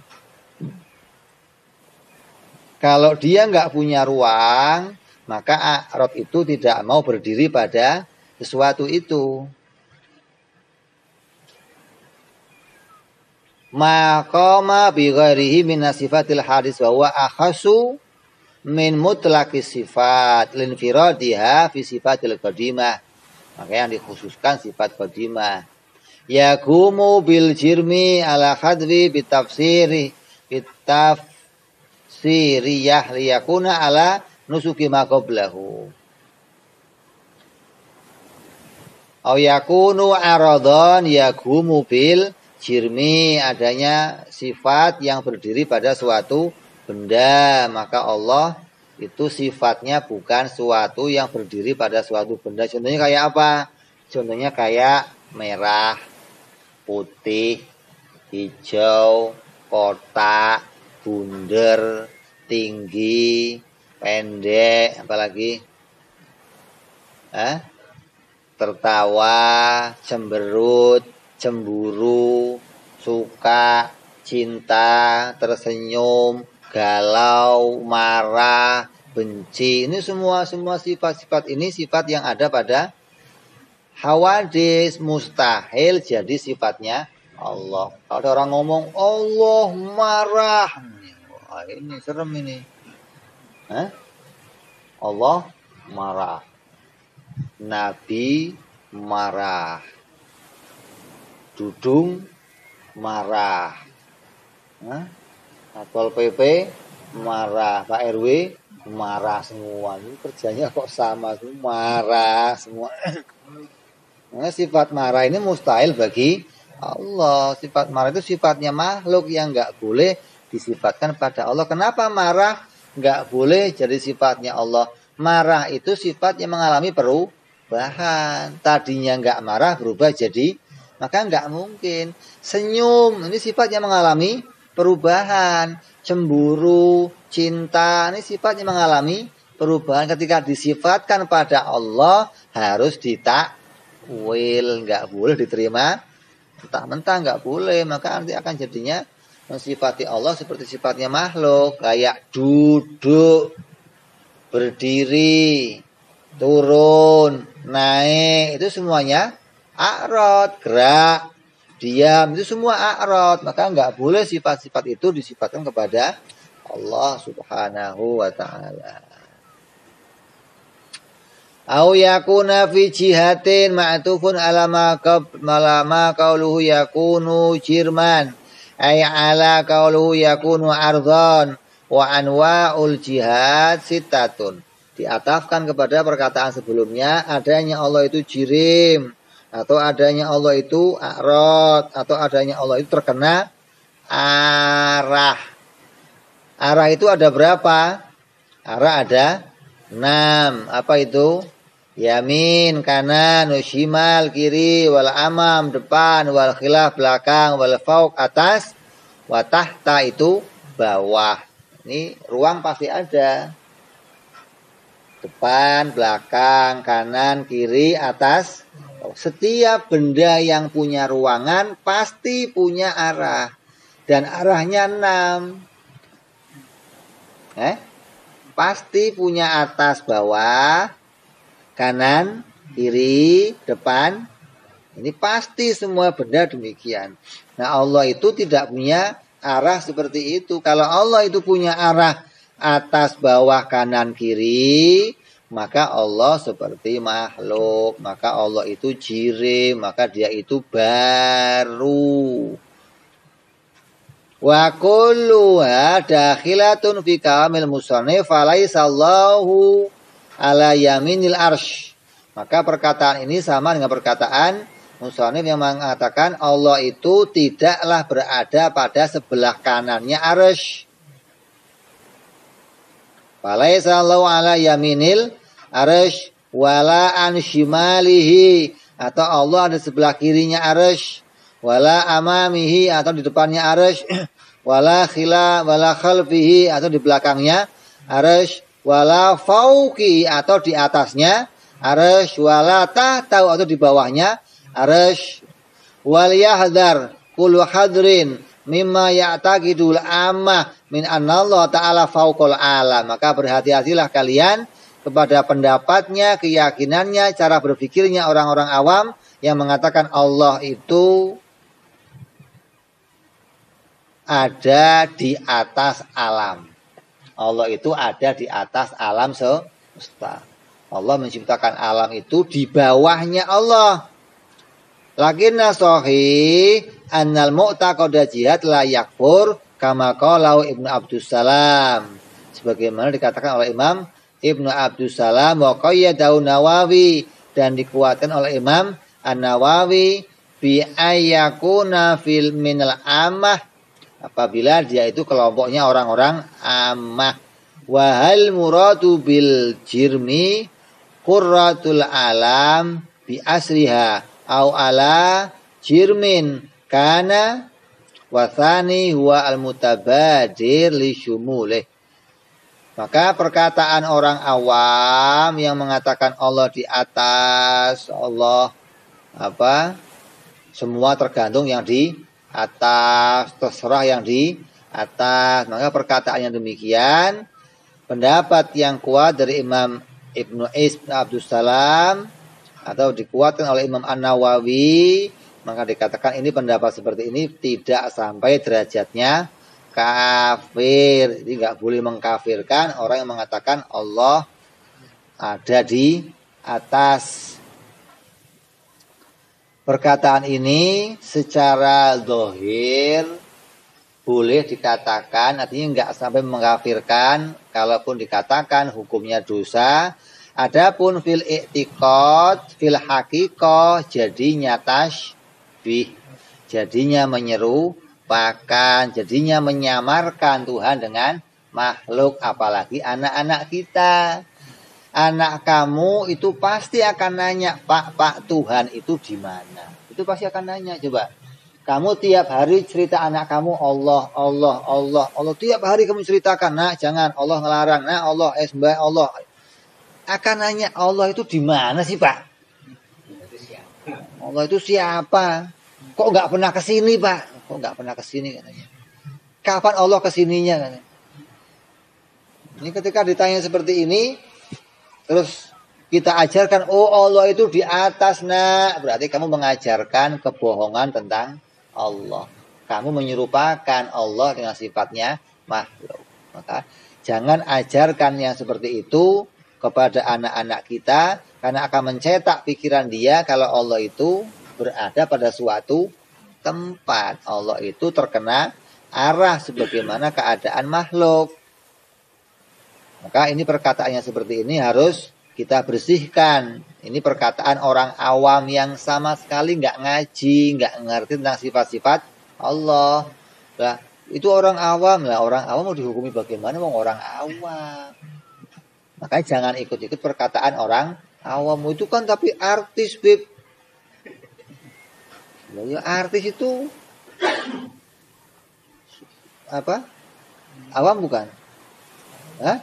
Kalau dia nggak punya ruang, maka a'rad itu tidak mau berdiri pada sesuatu itu. Maqama bi ghairihi min sifatil hadis wa huwa akhasu min mutlaqis sifat linfiradiha fi sifatil qadimah. Maka yang dikhususkan sifat qadimah. Yaqumu bil jirmi ala khadwi bitafsiri siriyah liyakuna ala nusuki maqablahu. Au yakunu aradhan yaqumu bil jirmi, adanya sifat yang berdiri pada suatu benda, maka Allah itu sifatnya bukan suatu yang berdiri pada suatu benda. Contohnya kayak apa? Contohnya kayak merah, putih, hijau, kotak, bundar. tinggi, pendek, apalagi tertawa, cemberut, cemburu, suka, cinta, tersenyum, galau, marah, benci. Ini semua sifat-sifat ini sifat yang ada pada hawadis, mustahil jadi sifatnya Allah. Kalau ada orang ngomong Allah marah, wah, ini serem ini. Allah marah, Nabi marah, Dudung marah, Satpol PP marah, Pak RW marah semua. Ini kerjanya kok sama semua, marah semua. Nah, sifat marah ini mustahil bagi Allah. Sifat marah itu sifatnya makhluk yang nggak boleh disifatkan pada Allah. Kenapa marah nggak boleh jadi sifatnya Allah? Marah itu sifat yang mengalami perubahan. Tadinya nggak marah berubah jadi, maka nggak mungkin. Senyum ini sifat yang mengalami perubahan. Cemburu, cinta ini sifat yang mengalami perubahan. Ketika disifatkan pada Allah harus ditakwil, nggak boleh diterima mentah-mentah, nggak boleh. Maka nanti akan jadinya mensifati Allah seperti sifatnya makhluk, kayak duduk, berdiri, turun, naik, itu semuanya a'rad, gerak, diam, itu semua a'rad. Maka nggak boleh sifat-sifat itu disifatkan kepada Allah Subhanahu wa ta'ala. Au yakuna fi jihatin ma'tufun ala ma qauluhu yakunu jirman ay ala qauluhu yakunu ardhan wa anwa'ul jihad sittatun. Diatafkan kepada perkataan sebelumnya, adanya Allah itu jirim, atau adanya Allah itu a'rad, atau adanya Allah itu terkena arah. Arah itu ada berapa? Arah ada 6. Apa itu? Yamin, kanan, shimal, kiri, wal amam, depan, wal khilaf, belakang, wal fauq, atas, wa tahta itu bawah. Ini ruang pasti ada. Depan, belakang, kanan, kiri, atas. Setiap benda yang punya ruangan pasti punya arah. Dan arahnya 6. Pasti punya atas, bawah, kanan, kiri, depan. Ini pasti semua benda demikian. Nah, Allah itu tidak punya arah seperti itu. Kalau Allah itu punya arah atas, bawah, kanan, kiri, maka Allah seperti makhluk. Maka Allah itu jirim, maka dia itu baru. Wa kulluha dakhilatun fi kamil musannif falaisallahu ala yaminil arsh. Maka perkataan ini sama dengan perkataan musannif yang mengatakan Allah itu tidaklah berada pada sebelah kanannya arsh. Falaisallahu ala yaminil arsh wala an shimalihi, atau Allah ada sebelah kirinya arsh, wala amamihi, atau di depannya arsh, wala khalfihi, atau di belakangnya arsh, wala fauqi, atau di atasnya arsh, wala tahtau, atau di bawahnya arsh, wal yahdhar kullu hadrin mimma ya'taqidul ammah min anallahu ta'ala fauqal alam. Maka berhati-hatilah kalian kepada pendapatnya, keyakinannya, cara berpikirnya orang-orang awam yang mengatakan Allah itu ada di atas alam. Allah itu ada di atas alam semesta. Allah menciptakan alam itu di bawahnya Allah. Lakinna sahih annal mu'taqada jihad la yakfur kama qala Ibnu Abdussalam. Sebagaimana dikatakan oleh Imam Ibnu Abdussalam wa qayyadahu Nawawi, dan dikuatkan oleh Imam An-Nawawi bi ayyakuna fil minal ammah, apabila dia itu kelompoknya orang-orang ammah. Wa hal muradu bil jirmi qurratul alam bi asriha au ala jirmin kana wa thani huwa al mutabadir li syumulih. Maka perkataan orang awam yang mengatakan Allah di atas, Allah semua tergantung yang di atas, terserah yang di atas. Maka perkataan yang demikian, pendapat yang kuat dari Imam Ibnu Is bin Abdus Salam atau dikuatkan oleh Imam An-Nawawi, maka dikatakan ini pendapat seperti ini tidak sampai derajatnya kafir. Jadi nggak boleh mengkafirkan orang yang mengatakan Allah ada di atas. Perkataan ini secara zahir boleh dikatakan, artinya nggak sampai mengkafirkan. Kalaupun dikatakan hukumnya dosa. Adapun fil i'tiqad, fil haqiqah jadinya tasybih, jadinya menyerupakan, jadinya menyamarkan Tuhan dengan makhluk, apalagi anak-anak kita. Anak kamu itu pasti akan nanya, Pak, Tuhan itu di mana? Itu pasti akan nanya. Coba, kamu tiap hari cerita anak kamu Allah. Tiap hari kamu ceritakan, nah jangan, Allah ngelarang, nah Allah, sembah Allah. Akan nanya, Allah itu di mana sih, Pak? Allah itu siapa? Kok nggak pernah kesini, Pak? Kok nggak pernah kesini katanya? Kapan Allah kesininya? Katanya. Ini ketika ditanya seperti ini, terus kita ajarkan, oh Allah itu di atas, nak. Berarti kamu mengajarkan kebohongan tentang Allah. Kamu menyerupakan Allah dengan sifatnya makhluk. Maka jangan ajarkan yang seperti itu kepada anak-anak kita, karena akan mencetak pikiran dia kalau Allah itu berada pada suatu tempat. Allah itu terkena arah sebagaimana keadaan makhluk. Maka ini perkataannya seperti ini harus kita bersihkan. Ini perkataan orang awam yang sama sekali nggak ngaji, nggak ngerti tentang sifat-sifat Allah. Nah, itu orang awam lah. Orang awam mau dihukumi bagaimana? Wong orang awam. Makanya jangan ikut-ikut perkataan orang awam. Itu kan tapi artis, Beb. Ya, artis itu apa? Awam bukan? Hah?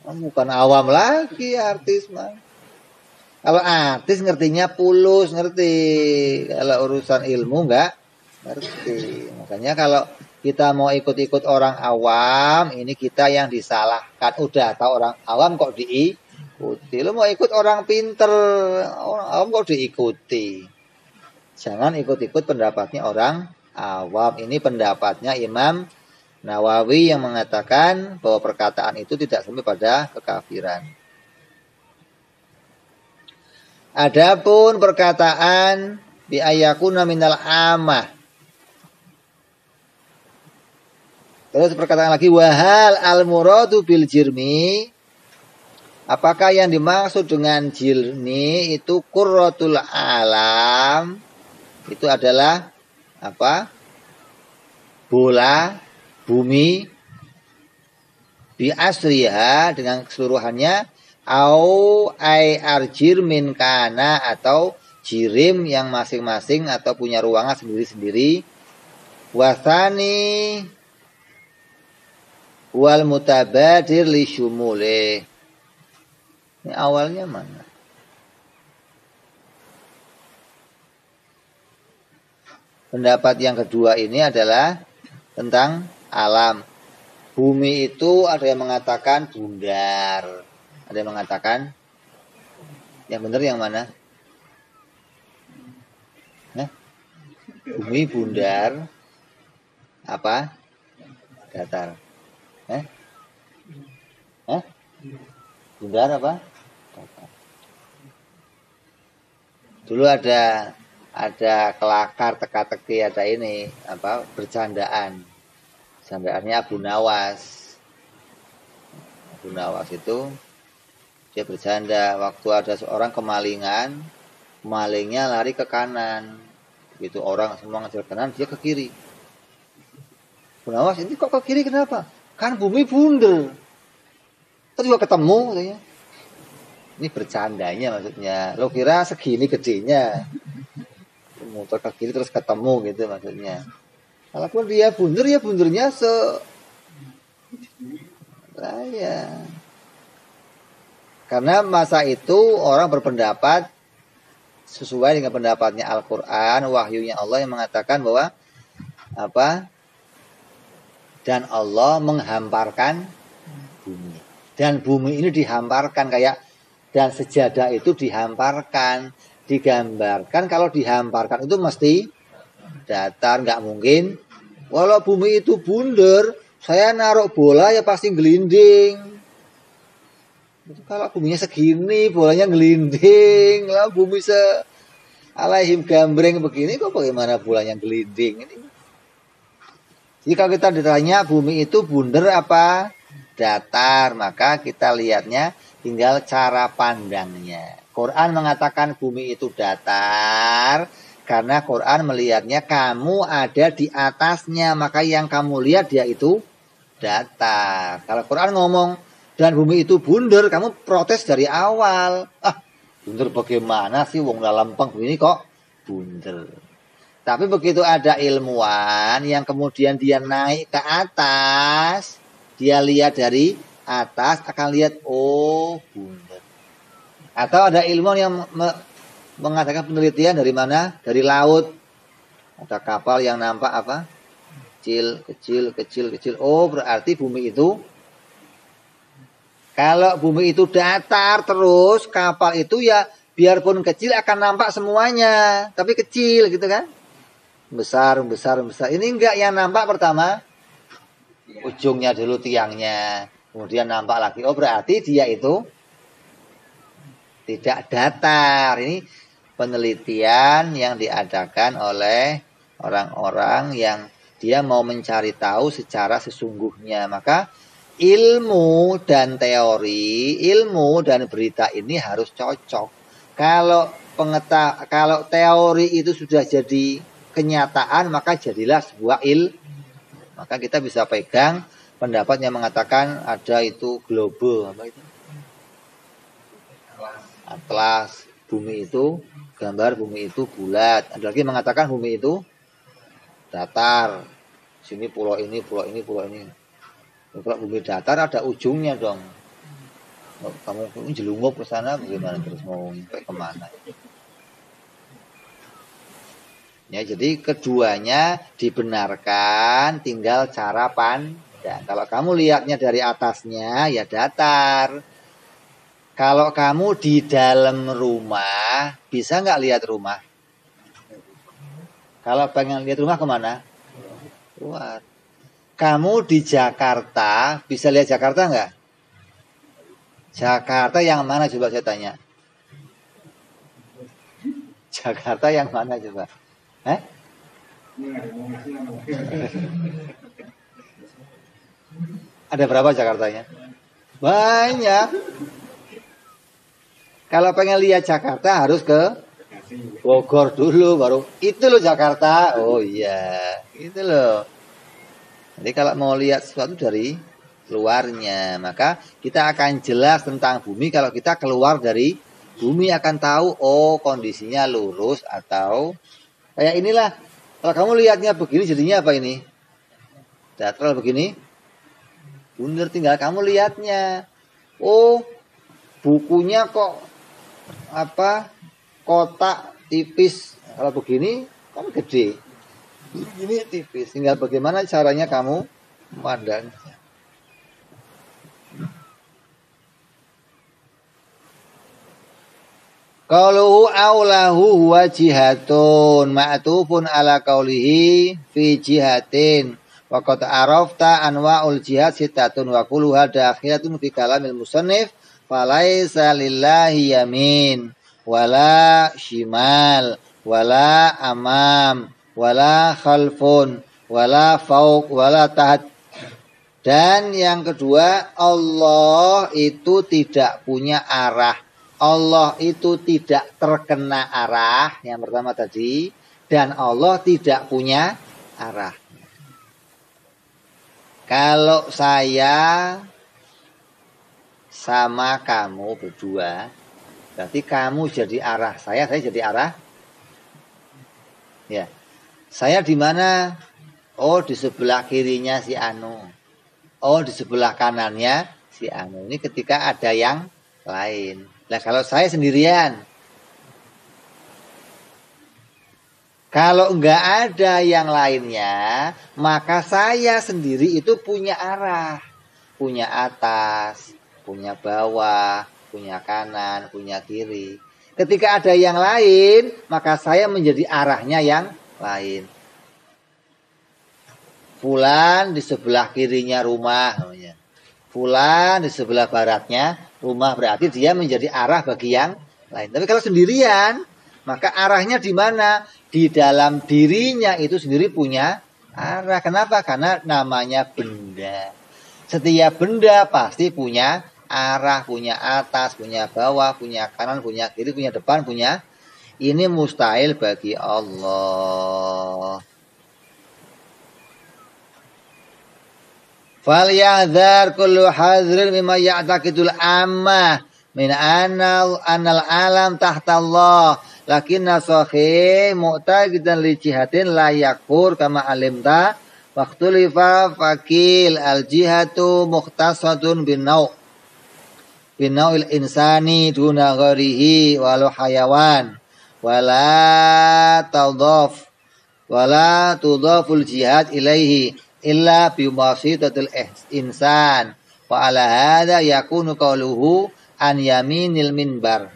Bukan awam lagi artis mah. Kalau artis ngertinya pulus, ngerti. Kalau urusan ilmu enggak ngerti. Makanya kalau kita mau ikut-ikut orang awam, ini kita yang disalahkan. Udah tahu orang awam kok diikuti. Lu mau ikut orang pinter, orang awam kok diikuti. Jangan ikut-ikut pendapatnya orang awam. Ini pendapatnya Imam Nawawi yang mengatakan bahwa perkataan itu tidak sampai pada kekafiran. Adapun perkataan bi ayakuna minal amah. Terus perkataan lagi, wahal al-muradu bil jirmi. Apakah yang dimaksud dengan jirmi itu qurratul alam? Itu adalah apa? Bola bumi bi asriha dengan keseluruhannya, au ai arjir min kana, atau jirim yang masing-masing atau punya ruangan sendiri-sendiri. Wasani wal mutabadir li syumule. Ini awalnya mana? Pendapat yang kedua ini adalah tentang alam. Bumi itu ada yang mengatakan bundar. Ada yang mengatakan yang benar yang mana? Bumi bundar apa? Datar. Bundar apa? Datar. Dulu ada kelakar, teka-teki, ada ini apa? Bercandaan. Bercandaannya Abu Nawas. Abu Nawas itu dia bercanda waktu ada seorang kemalingan, malingnya lari ke kanan. Gitu, orang semua ngejar kanan, dia ke kiri. Abu Nawas, ini kok ke kiri kenapa? Kan bumi bundar. Terus juga ketemu katanya. Ini bercandanya maksudnya. Lo kira segini gedenya. Muter ke kiri terus ketemu gitu maksudnya. Kalaupun dia bundar, ya bundarnya Nah, ya. Karena masa itu orang berpendapat sesuai dengan pendapatnya Al-Quran, wahyunya Allah yang mengatakan bahwa apa? Dan Allah menghamparkan bumi. Dan bumi ini dihamparkan kayak, dan sejadah itu dihamparkan, digambarkan kalau dihamparkan itu mesti datar, nggak mungkin. Walau bumi itu bundar, saya naruh bola ya pasti gelinding. Kalau buminya segini, bolanya gelinding. Lah bumi alaihim gambreng begini, kok bagaimana bolanya gelinding? Ini. Jadi kalau kita ditanya bumi itu bundar apa datar, maka kita lihatnya tinggal cara pandangnya. Quran mengatakan bumi itu datar, karena Quran melihatnya kamu ada di atasnya, maka yang kamu lihat dia itu datar. Kalau Quran ngomong dan bumi itu bundar, kamu protes dari awal. Ah, bundar bagaimana sih? Wong dalam lempeng ini kok bundar. Tapi begitu ada ilmuwan yang kemudian dia naik ke atas, dia lihat dari atas akan lihat oh bundar. Atau ada ilmuwan yang mengatakan penelitian dari mana? Dari laut. Ada kapal yang nampak apa? Kecil. Oh berarti bumi itu, kalau bumi itu datar terus, kapal itu ya biarpun kecil akan nampak semuanya, tapi kecil gitu kan. Besar. Ini enggak, yang nampak pertama ujungnya dulu, tiangnya, kemudian nampak lagi. Oh berarti dia itu tidak datar. Ini penelitian yang diadakan oleh orang-orang yang dia mau mencari tahu secara sesungguhnya. Maka ilmu dan teori, ilmu dan berita ini harus cocok. Kalau teori itu sudah jadi kenyataan, maka jadilah sebuah maka kita bisa pegang pendapat yang mengatakan ada itu globe, apa itu? Atlas, bumi itu, gambar bumi itu bulat. Ada lagi mengatakan bumi itu datar. Sini pulau ini. Kalau bumi datar ada ujungnya dong. Kamu jelungup ke sana bagaimana, terus mau sampai kemana? Ya, jadi keduanya dibenarkan, tinggal cara pandang. Kalau kamu lihatnya dari atasnya, ya datar. Kalau kamu di dalam rumah, bisa nggak lihat rumah? Kalau pengen lihat rumah kemana? Keluar. Kamu di Jakarta, bisa lihat Jakarta nggak? Jakarta yang mana coba saya tanya? Jakarta yang mana coba? Ada berapa Jakartanya? Banyak. Kalau pengen lihat Jakarta harus ke Bogor dulu, baru itu loh Jakarta. Oh iya, itu loh. Jadi kalau mau lihat sesuatu dari luarnya, maka kita akan jelas tentang bumi. Kalau kita keluar dari bumi akan tahu, oh kondisinya lurus atau kayak inilah. Kalau kamu lihatnya begini jadinya apa ini? Datar begini. Bundar, tinggal kamu lihatnya. Oh, bukunya kok apa? Kotak tipis. Kalau begini kan gede. Begini tipis. Tinggal bagaimana caranya kamu memandang. Qauluhu aulahu huwa jihatun ma'tufun ala qaulihi fi jihatin wa qad arafta anwa'ul jihad sittatun wa kulluha dakhilatun fi kalamil musannif falaisa lillahi yamin wala shimal wala amam wala khalfun wala fauq wala tahat. Dan yang kedua, Allah itu tidak punya arah. Allah itu tidak terkena arah, yang pertama tadi, dan Allah tidak punya arah. Kalau saya sama kamu berdua, berarti kamu jadi arah saya jadi arah. Ya, saya di mana? Oh, di sebelah kirinya si Anu. oh di sebelah kanannya si anu. Ini ketika ada yang lain. Nah kalau saya sendirian, kalau enggak ada yang lainnya, maka saya sendiri itu punya arah. Punya atas, punya bawah, punya kanan, punya kiri. Ketika ada yang lain, maka saya menjadi arahnya yang lain. Fulan di sebelah kirinya rumah. Fulan di sebelah baratnya rumah. Berarti dia menjadi arah bagi yang lain. Tapi kalau sendirian, maka arahnya di mana? Di dalam dirinya itu sendiri punya arah. Kenapa? Karena namanya benda. Setiap benda pasti punya arah, punya atas, punya bawah, punya kanan, punya kiri, punya depan, punya. Ini mustahil bagi Allah. Falyahdzar kullu hadzrin mimma ya'taqidul ammah min anal alam tahta Allah. Lakinna sahih mu'taqidan li jihatin la yakfur kama alimta waqtulifa fakil al jihatu mukhtasatun bin nau'il insani duna ghairihi walau hayawan wala tudhaful jihad ilaihi illa bi wasitatil insan wa ala hadza yakunu qawluhu an yaminil minbar.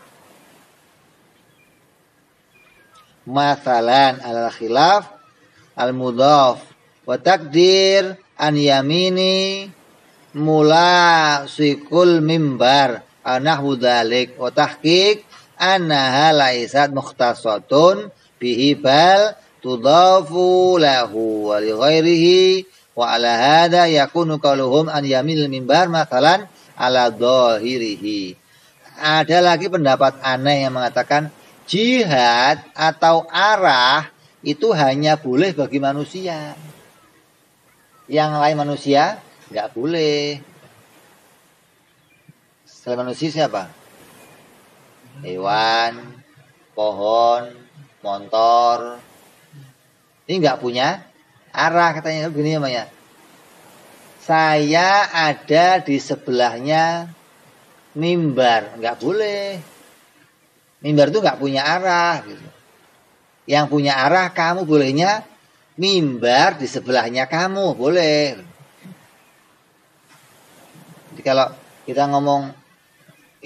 Masalan al khilaf al mudhaf wa takdir an yamini mula sikul mimbar anahwu dzalik wa tahqiq annaha laisat mukhtasatun bihi bal tudhafu lahu wa li ghairihi wa ala hadza yakunu qauluhum an yaminil mimbar masalan ala dhahirihi. Ada lagi pendapat aneh yang mengatakan jihad atau arah itu hanya boleh bagi manusia. Yang lain manusia nggak boleh. Selain manusia siapa? Hewan, pohon, motor. Ini nggak punya arah katanya. Begini namanya. Saya ada di sebelahnya mimbar. Nggak boleh. Mimbar itu nggak punya arah. Gitu. Yang punya arah kamu bolehnya mimbar di sebelahnya kamu. Boleh. Jadi kalau kita ngomong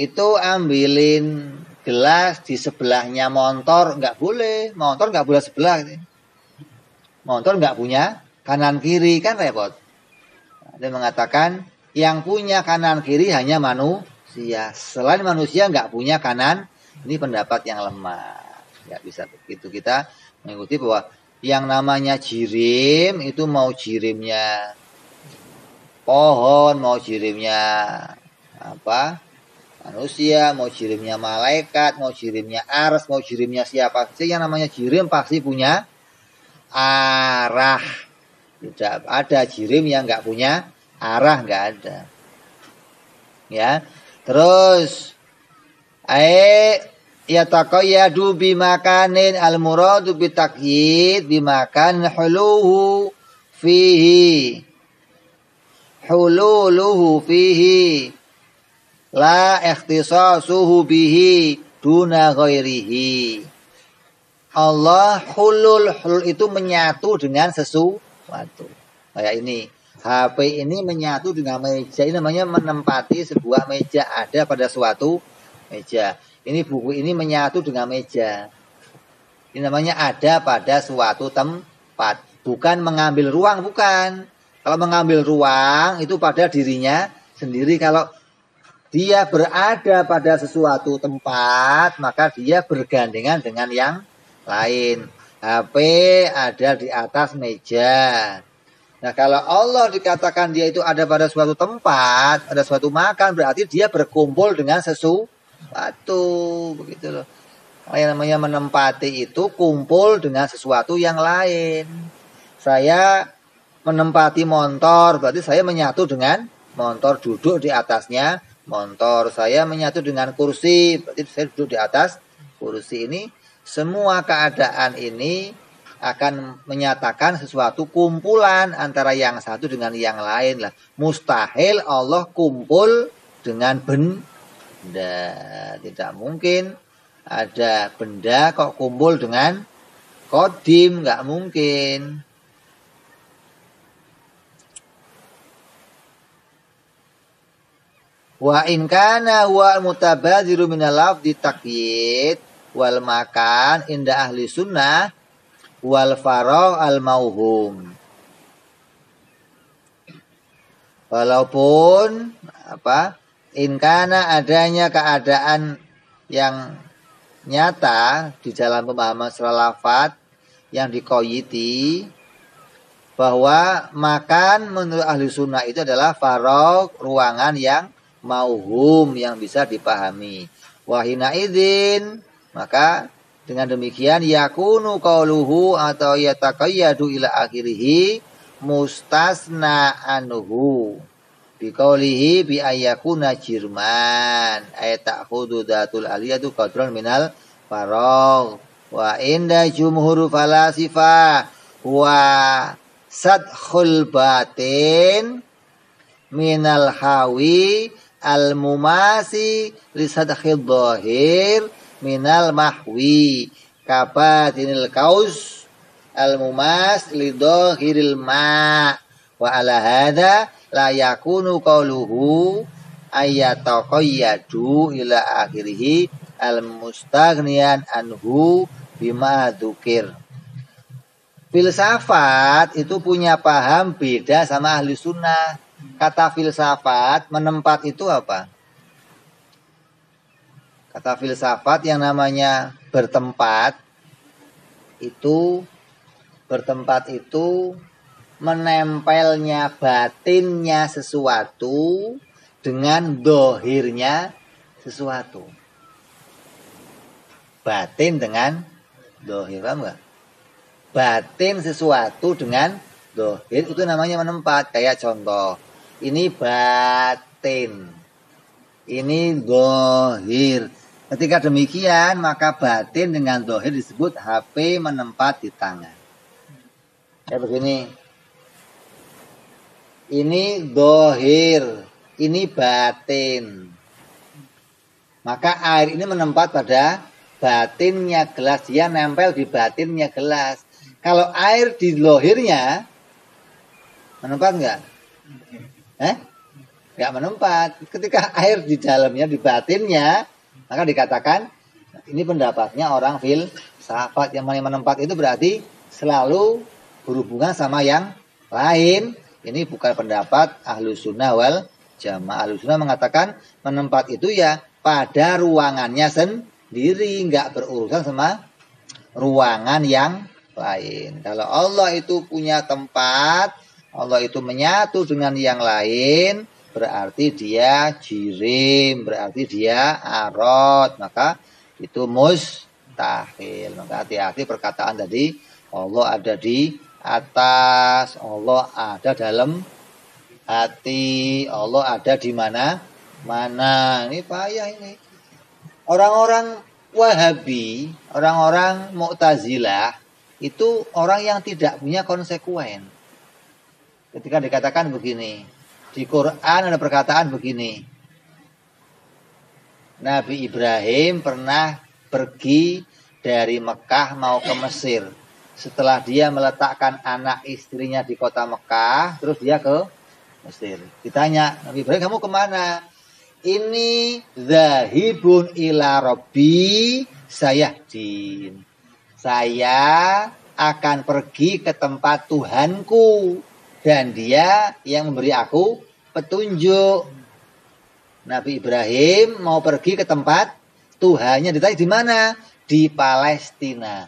itu ambilin gelas di sebelahnya motor. Nggak boleh. Motor nggak boleh sebelah. Gitu. Motor nggak punya kanan kiri. Kan repot. Dia mengatakan yang punya kanan kiri hanya manusia. Selain manusia nggak punya kanan. Ini pendapat yang lemah. Nggak bisa begitu. Kita mengikuti bahwa yang namanya jirim itu mau jirimnya pohon, mau jirimnya apa? Manusia, mau jirimnya malaikat, mau jirimnya ars, mau jirimnya siapa saja. Yang namanya jirim pasti punya arah. Tidak ada jirim yang nggak punya arah, nggak ada. Ya, terus yataqayyadu bimakanin al-muradu bitaqyid bimakan huluhu fihi la ikhtisasuhu bihi duna ghairihi. Allah hulul itu menyatu dengan sesuatu. Kayak ini. HP ini menyatu dengan meja. Ini namanya menempati sebuah meja. Ada pada suatu meja. Ini buku ini menyatu dengan meja. Ini namanya ada pada suatu tempat. Bukan mengambil ruang, bukan. Kalau mengambil ruang itu pada dirinya sendiri. Kalau dia berada pada sesuatu tempat, maka dia bergandengan dengan yang lain. HP ada di atas meja. Nah, kalau Allah dikatakan dia itu ada pada suatu tempat, ada suatu makan, berarti dia berkumpul dengan sesuatu. Begitu loh. Yang namanya menempati itu kumpul dengan sesuatu yang lain. Saya menempati motor, berarti saya menyatu dengan motor, duduk di atasnya motor. Saya menyatu dengan kursi, berarti saya duduk di atas kursi. Ini semua keadaan ini akan menyatakan sesuatu kumpulan antara yang satu dengan yang lain lah. Mustahil Allah kumpul dengan benda. Tidak mungkin ada benda kok kumpul dengan kodim, nggak mungkin. Wa in kana huwa mutabadziru minal lafzi taqyid wal makan inda ahli sunnah wal faragh al mauhum. Walaupun inkana adanya keadaan yang nyata di dalam pemahaman secara lafaz yang dikoyiti bahwa makan menurut ahli sunnah itu adalah faragh, ruangan yang mauhum yang bisa dipahami. Wahina idzin, maka dengan demikian yakunu qauluhu atau yataqayyadu ila akhirih mustasna anhu biqaulihi bi ayyakuna jirman ay ta'khudhu datul aliyatu qadran minal faragh wa inda jumhur falasifa wa sadkhul batin minal hawi al mumasi li sadkhil dhahir minal mahwi kabatinil kaus al mumas lidhahiril ma wa ala hadza la yakunu qauluhu ayyataqayyadu ila akhirih al mustaghniyan anhu bima dzukir. Filsafat itu punya paham beda sama ahli sunnah. Kata filsafat menempat itu apa? Kata filsafat yang namanya bertempat itu menempelnya batinnya sesuatu dengan dohirnya sesuatu. Batin dengan dohir, paham nggak? Batin sesuatu dengan dohir itu namanya menempat. Kayak contoh, ini batin, ini dohir. Ketika demikian, maka batin dengan dohir disebut HP menempat di tangan. Kayak begini. Ini dohir, ini batin. Maka air ini menempat pada batinnya gelas. Dia nempel di batinnya gelas. Kalau air di dohirnya, menempat nggak? Nggak menempat. Ketika air di dalamnya, di batinnya, maka dikatakan ini pendapatnya orang filsafat. Yang menempat itu berarti selalu berhubungan sama yang lain. Ini bukan pendapat Ahlus Sunnah wal Jamaah. Ahlus Sunnah mengatakan menempat itu ya pada ruangannya sendiri, nggak berurusan sama ruangan yang lain. Kalau Allah itu punya tempat, Allah itu menyatu dengan yang lain, berarti dia jirim, berarti dia arad, maka itu mustahil. Maka hati-hati perkataan tadi, Allah ada di atas, Allah ada dalam hati, Allah ada di mana. Ini payah ini. Orang-orang Wahabi, orang-orang Mu'tazilah itu orang yang tidak punya konsekuen. Ketika dikatakan begini, di Quran ada perkataan begini. Nabi Ibrahim pernah pergi dari Mekah mau ke Mesir. Setelah dia meletakkan anak istrinya di kota Mekah, terus dia ke Mesir. Ditanya, Nabi Ibrahim, kamu kemana? Ini zahibun ila rabbi sayahdin. Saya akan pergi ke tempat Tuhanku. Dan dia yang memberi aku petunjuk. Nabi Ibrahim mau pergi ke tempat Tuhannya. Ditanya di mana? Di Palestina.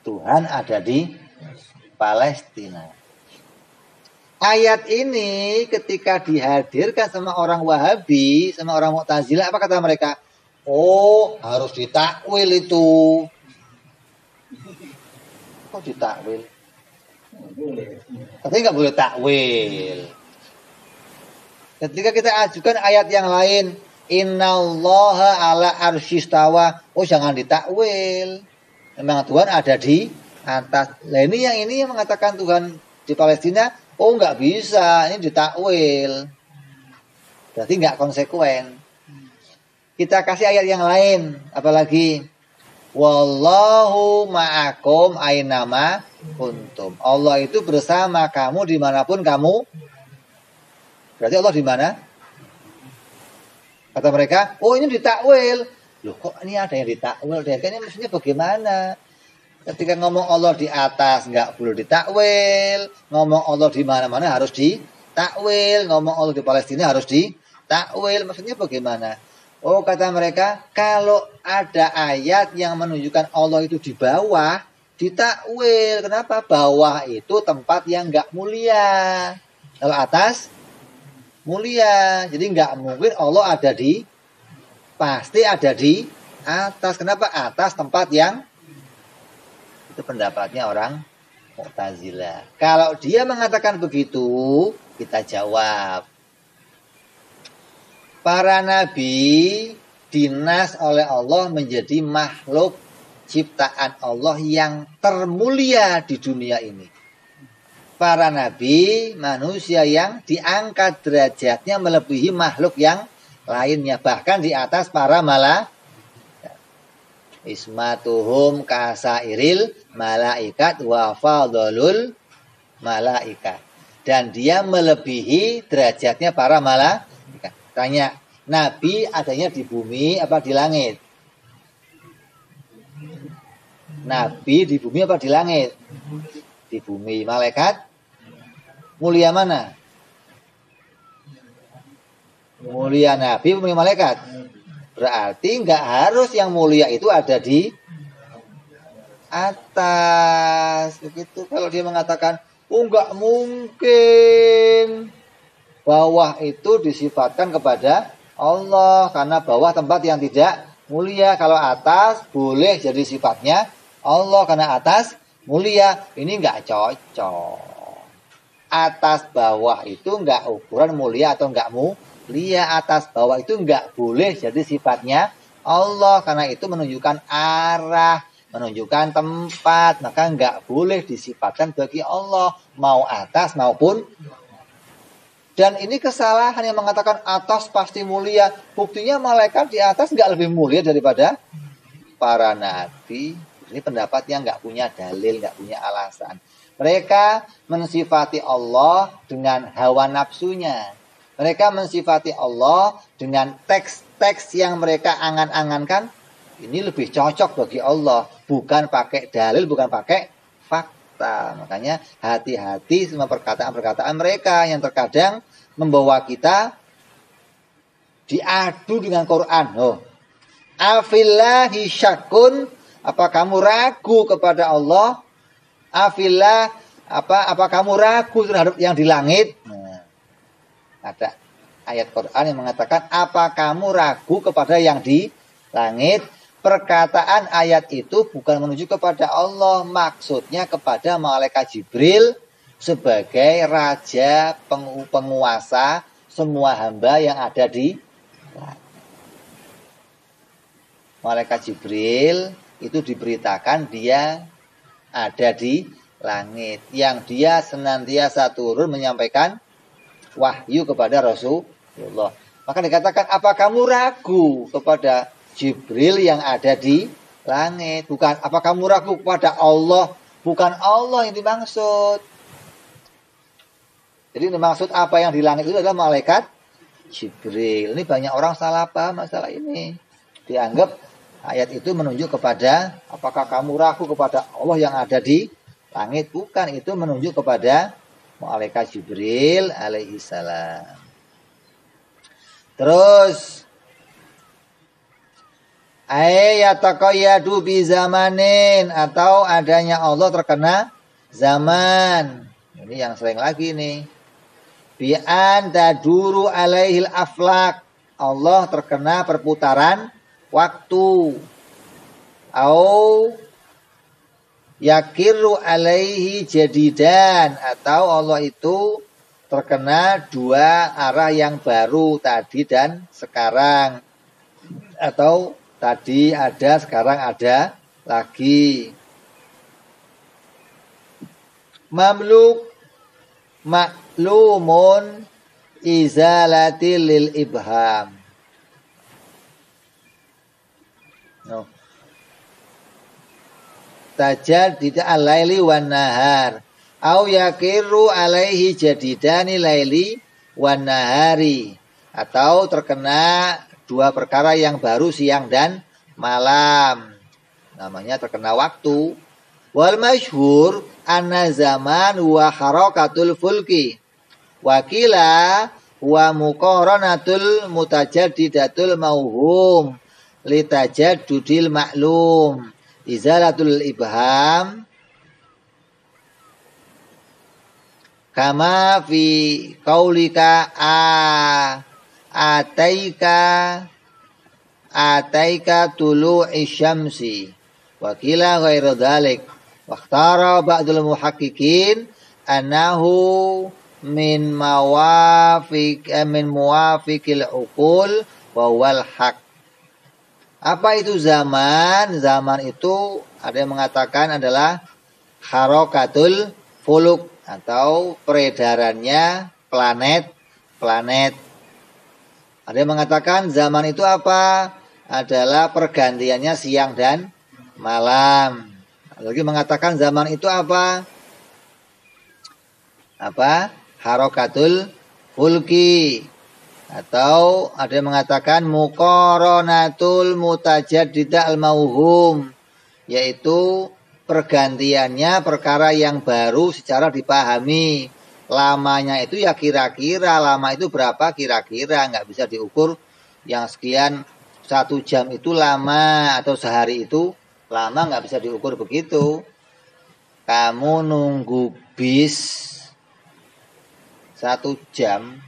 Tuhan ada di Palestina. Ayat ini ketika dihadirkan sama orang Wahabi, sama orang Mu'tazilah, apa kata mereka? Oh, harus ditakwil itu. Kok ditakwil? Tapi nggak boleh takwil. Ketika kita ajukan ayat yang lain, innallaha ala arsyistawa, oh jangan ditakwil. Memang Tuhan ada di atas. Nah ini yang mengatakan Tuhan di Palestina, oh nggak bisa, ini ditakwil. Berarti nggak konsekuen. Kita kasih ayat yang lain, apalagi wallahu ma'akum ainama kuntum. Allah itu bersama kamu dimanapun kamu. Berarti Allah di mana? Kata mereka, oh ini ditakwil. Loh kok ini ada yang ditakwil? Kayaknya maksudnya bagaimana? Ketika ngomong Allah di atas nggak boleh ditakwil, ngomong Allah di mana-mana harus ditakwil, ngomong Allah di Palestina harus ditakwil. Maksudnya bagaimana? Oh kata mereka, kalau ada ayat yang menunjukkan Allah itu di bawah, ditakwil. Kenapa? Bawah itu tempat yang nggak mulia. Kalau atas mulia. Jadi nggak mungkin Allah ada di, pasti ada di atas. Kenapa? Atas tempat yang, itu pendapatnya orang Mu'tazilah. Kalau dia mengatakan begitu, kita jawab. Para nabi dinas oleh Allah menjadi makhluk ciptaan Allah yang termulia di dunia ini. Para nabi manusia yang diangkat derajatnya melebihi makhluk yang lainnya, bahkan di atas para malaikat. Ismatuhum kasairil malaikat wa fadlul malaikat. Dan dia melebihi derajatnya para malaikat. Tanya, nabi adanya di bumi apa di langit? Nabi di bumi apa di langit? Di bumi. Malaikat mulia mana? Mulia nabi, mulia malaikat. Berarti nggak harus yang mulia itu ada di atas. Begitu. Kalau dia mengatakan, oh nggak mungkin bawah itu disifatkan kepada Allah, karena bawah tempat yang tidak mulia. Kalau atas boleh jadi sifatnya Allah, karena atas mulia. Ini nggak cocok. Atas bawah itu nggak ukuran mulia atau nggak mulia. Atas bawah itu nggak boleh jadi sifatnya Allah, karena itu menunjukkan arah, menunjukkan tempat. Maka nggak boleh disifatkan bagi Allah, mau atas maupun. Dan ini kesalahan yang mengatakan atas pasti mulia. Buktinya malaikat di atas nggak lebih mulia daripada para nabi. Ini pendapat yang nggak punya dalil, nggak punya alasan. Mereka mensifati Allah dengan hawa nafsunya. Mereka mensifati Allah dengan teks-teks yang mereka angan-angankan. Ini lebih cocok bagi Allah. Bukan pakai dalil, bukan pakai fakta. Makanya hati-hati sama perkataan-perkataan mereka yang terkadang membawa kita diadu dengan Quran. Oh, afillahi syakun, apa kamu ragu kepada Allah? Afillah, apa kamu ragu terhadap yang di langit? Nah, ada ayat Quran yang mengatakan, apa kamu ragu kepada yang di langit? Perkataan ayat itu bukan menuju kepada Allah, maksudnya kepada malaikat Jibril sebagai raja penguasa semua hamba yang ada di langit. Malaikat Jibril itu diberitakan dia ada di langit, yang dia senantiasa turun menyampaikan wahyu kepada Rasulullah. Maka dikatakan, apa kamu ragu kepada Jibril yang ada di langit? Bukan, apa kamu ragu kepada Allah? Bukan Allah yang dimaksud. Jadi dimaksud apa yang di langit itu adalah malaikat Jibril. Ini banyak orang salah paham masalah ini. Dianggap ayat itu menunjuk kepada, apakah kamu ragu kepada Allah yang ada di langit? Bukan, itu menunjuk kepada malaikat Jibril alaihissalam. Terus ayataqayyadu bi zamanin, atau adanya Allah terkena zaman. Ini yang sering lagi nih. Bi an taduru alaihil aflak, Allah terkena perputaran waktu. Au yakiru alaihi jadidan, atau Allah itu terkena dua arah yang baru, tadi dan sekarang. Atau tadi ada, sekarang ada lagi. Mamluk maklumun izalatil lil ibham. No. Tajaddid al-laili wan nahar au yakiru alaihi jadidani laili wan nahari, atau terkena dua perkara yang baru siang dan malam, namanya terkena waktu. Wal masyhur anna zaman wa harakatul fulki wakila wa muqaranatul mutajaddidatul mauhum litajaddudil maklum izalatul ibham kama fi qaulika ataika tulu'i syamsi wakila ghairu dzalik waqtara ba'dul muhaqqiqin annahu min muwafiqil uqul wa wal haq. Apa itu zaman? Zaman itu ada yang mengatakan adalah harakatul fuluk atau peredarannya planet-planet. Ada yang mengatakan zaman itu apa? Adalah pergantiannya siang dan malam. Ada lagi mengatakan zaman itu apa? Harakatul fulki. Atau ada yang mengatakan muqaranatul mutajaddidah al-mauhum, yaitu pergantiannya perkara yang baru secara dipahami. Lamanya itu ya kira-kira, lama itu berapa kira-kira, nggak bisa diukur yang sekian 1 jam itu lama atau sehari itu lama, nggak bisa diukur begitu. Kamu nunggu bis 1 jam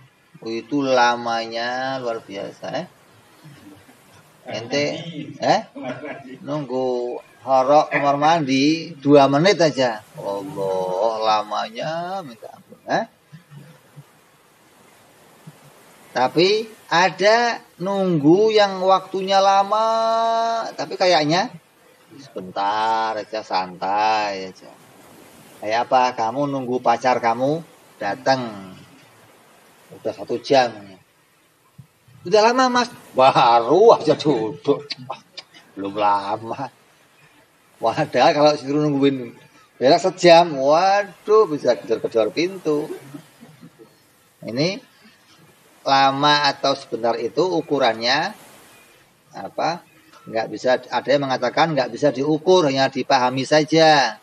itu lamanya luar biasa. Ente nunggu horok kamar mandi 2 menit aja, Allah lamanya minta ampun. Tapi ada nunggu yang waktunya lama tapi kayaknya sebentar aja, santai aja. Kayak apa? Kamu nunggu pacar kamu datang udah 1 jam. Udah lama mas? Baru aja duduk. Belum lama. Wadah kalau disuruh nungguin berak 1 jam, waduh bisa kejar-kejar pintu. Ini lama atau sebentar itu ukurannya apa? Nggak bisa, ada yang mengatakan nggak bisa diukur, hanya dipahami saja.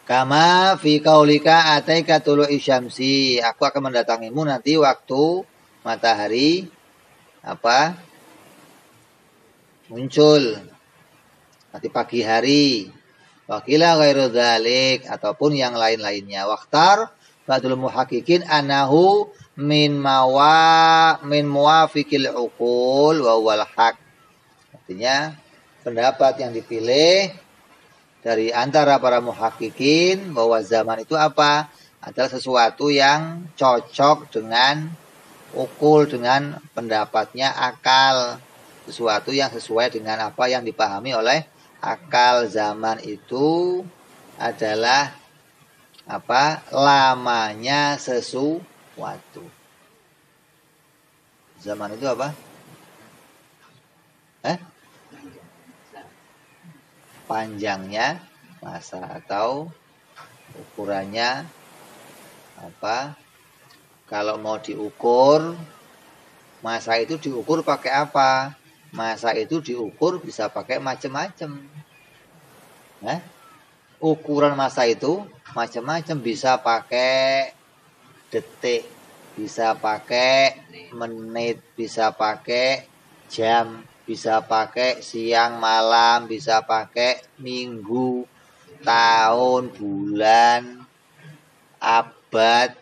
Kama fi qaulika ataika tulu'i syamsi, aku akan mendatangimu nanti waktu matahari muncul, nanti pagi hari. Wakila ghairu dzalik, ataupun yang lain-lainnya. Waqtar ba'dul muhaqqiqin anahu min muwafiqil uqul wa wal haq. Artinya pendapat yang dipilih dari antara para muhaqqiqin bahwa zaman itu apa? Adalah sesuatu yang cocok dengan ukul, dengan pendapatnya akal. Sesuatu yang sesuai dengan apa yang dipahami oleh akal. Zaman itu adalah lamanya sesuatu. Zaman itu apa? Panjangnya masa atau ukurannya apa? Kalau mau diukur masa itu diukur pakai apa? Masa itu diukur bisa pakai macam-macam. Ukuran masa itu macam-macam, bisa pakai detik, bisa pakai menit, bisa pakai jam, bisa pakai siang malam, bisa pakai minggu, tahun, bulan, abad,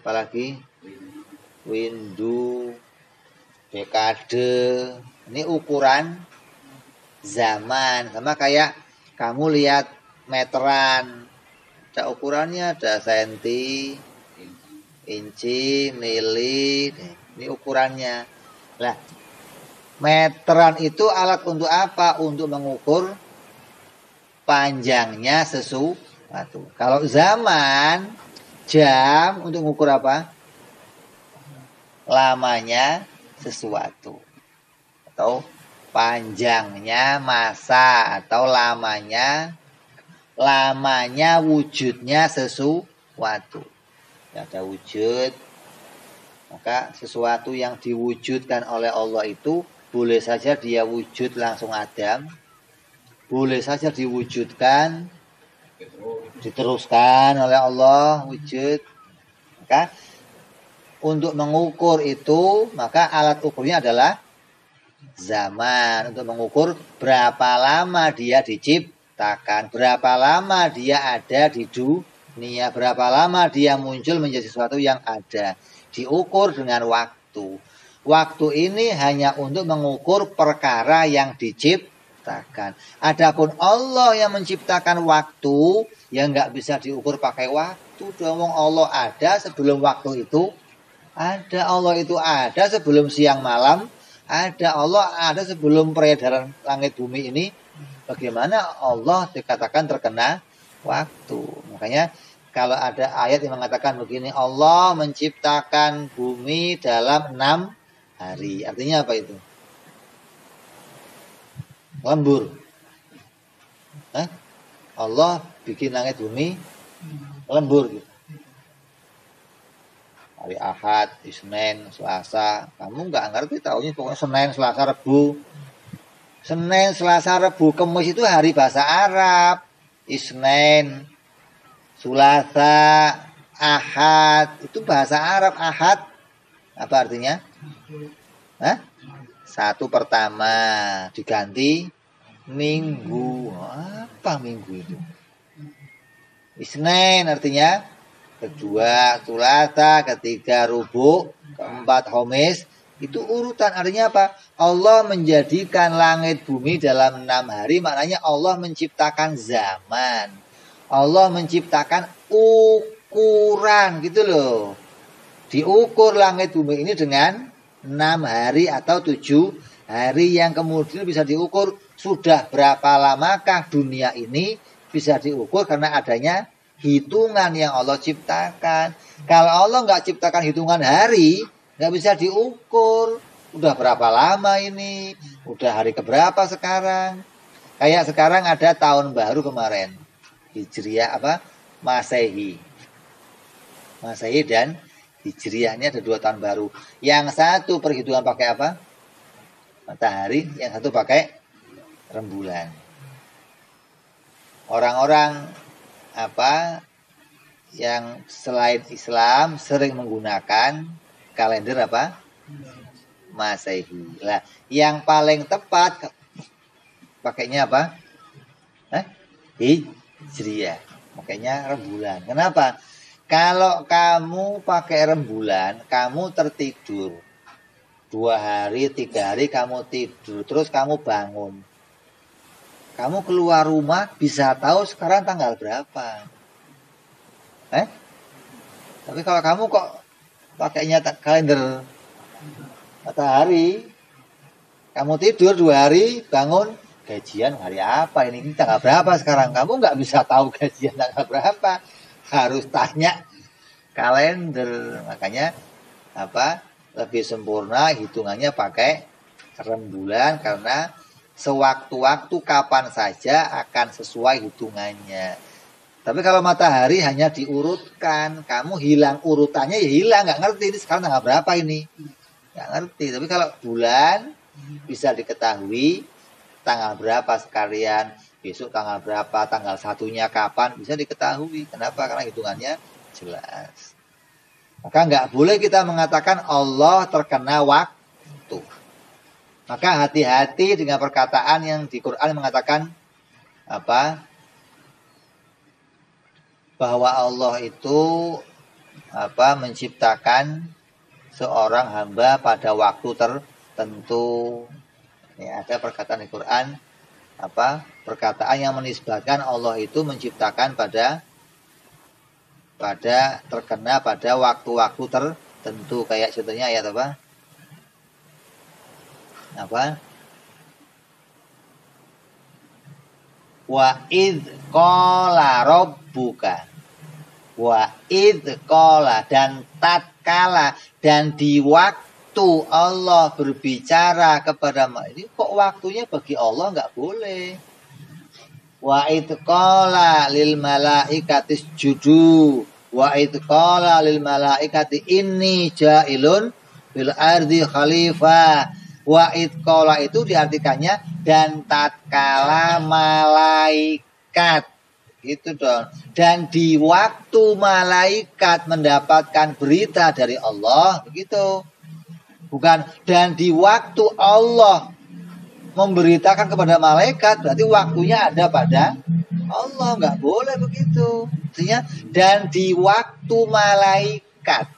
apalagi windu, dekade. Ini ukuran zaman. Sama kayak kamu lihat meteran, ada ukurannya, ada senti, inci, mili. Ini ukurannya. Lah, meteran itu alat untuk apa? Untuk mengukur panjangnya sesuatu. Kalau zaman, jam untuk mengukur apa? Lamanya sesuatu. Atau panjangnya masa, atau lamanya wujudnya sesuatu. Ada wujud, maka sesuatu yang diwujudkan oleh Allah itu boleh saja dia wujud langsung Adam, boleh saja diwujudkan diteruskan oleh Allah wujud. Maka untuk mengukur itu, maka alat ukurnya adalah zaman. Untuk mengukur berapa lama dia diciptakan, berapa lama dia ada di dunia, berapa lama dia muncul menjadi sesuatu yang ada. Diukur dengan waktu. Waktu ini hanya untuk mengukur perkara yang diciptakan. Adapun Allah yang menciptakan waktu, yang nggak bisa diukur pakai waktu. Dong Allah ada sebelum waktu itu. Ada Allah itu ada sebelum siang malam. Ada Allah ada sebelum peredaran langit bumi ini. Bagaimana Allah dikatakan terkena waktu? Makanya kalau ada ayat yang mengatakan begini, Allah menciptakan bumi dalam 6 hari. Artinya apa itu? Lembur. Allah bikin langit bumi lembur gitu. Hari Ahad, Isnin, Selasa. Kamu nggak ngerti tahunya pokoknya Senin, Selasa, Rebu. Senin, Selasa, Rebu, Kamis itu hari bahasa Arab. Isnin, Selasa, Ahad itu bahasa Arab. Ahad apa artinya? Satu pertama diganti minggu. Apa minggu itu? Isnin artinya kedua Selasa, ketiga Rubu, keempat Khamis. Itu urutan, artinya apa? Allah menjadikan langit bumi dalam 6 hari, maknanya Allah menciptakan zaman. Allah menciptakan ukuran gitu loh. Diukur langit bumi ini dengan 6 hari atau 7 hari yang kemudian bisa diukur sudah berapa lamakah dunia ini, bisa diukur karena adanya hitungan yang Allah ciptakan. Kalau Allah nggak ciptakan hitungan hari, nggak bisa diukur. Udah berapa lama ini? Udah hari keberapa sekarang? Kayak sekarang ada tahun baru kemarin. Hijriah apa? Masehi. Masehi dan Hijriahnya ada 2 tahun baru. Yang satu perhitungan pakai apa? Matahari. Yang satu pakai rembulan. Orang-orang apa yang selain Islam sering menggunakan kalender apa? Masehi. Lah, yang paling tepat pakainya apa? Hijriah. Makanya rembulan. Kenapa? Kalau kamu pakai rembulan, kamu tertidur 2 hari, 3 hari kamu tidur, terus kamu bangun. Kamu keluar rumah bisa tahu sekarang tanggal berapa. Tapi kalau kamu kok pakainya kalender matahari, kamu tidur 2 hari, bangun, gajian hari apa ini? Ini tanggal berapa sekarang? Kamu nggak bisa tahu gajian tanggal berapa. Harus tanya kalender. Makanya apa? Lebih sempurna hitungannya pakai rembulan karena sewaktu-waktu kapan saja akan sesuai hitungannya. Tapi kalau matahari hanya diurutkan, kamu hilang urutannya ya hilang, nggak ngerti ini sekarang tanggal berapa ini, nggak ngerti. Tapi kalau bulan bisa diketahui tanggal berapa sekalian, besok tanggal berapa, tanggal satunya kapan bisa diketahui. Kenapa? Karena hitungannya jelas. Maka nggak boleh kita mengatakan Allah terkena waktu. Maka hati-hati dengan perkataan yang di Quran mengatakan apa? Bahwa Allah itu apa? Menciptakan seorang hamba pada waktu tertentu. Ya, ada perkataan di Quran apa? Perkataan yang menisbatkan Allah itu menciptakan pada terkena pada waktu-waktu tertentu. Kayak contohnya ayat apa? Wa id qala rabbuka. Wa id qala, dan tatkala, dan di waktu Allah berbicara kepada ini kok waktunya bagi Allah nggak boleh. Wa id qala lil malaikati isjudu. Wa id qala lil malaikati inni ja'ilun bil ardi khalifah. Wa id qala itu diartikannya dan tatkala malaikat, gitu dong. Dan di waktu malaikat mendapatkan berita dari Allah, begitu. Bukan dan di waktu Allah memberitakan kepada malaikat, berarti waktunya ada pada Allah, nggak boleh begitu. Artinya dan di waktu malaikat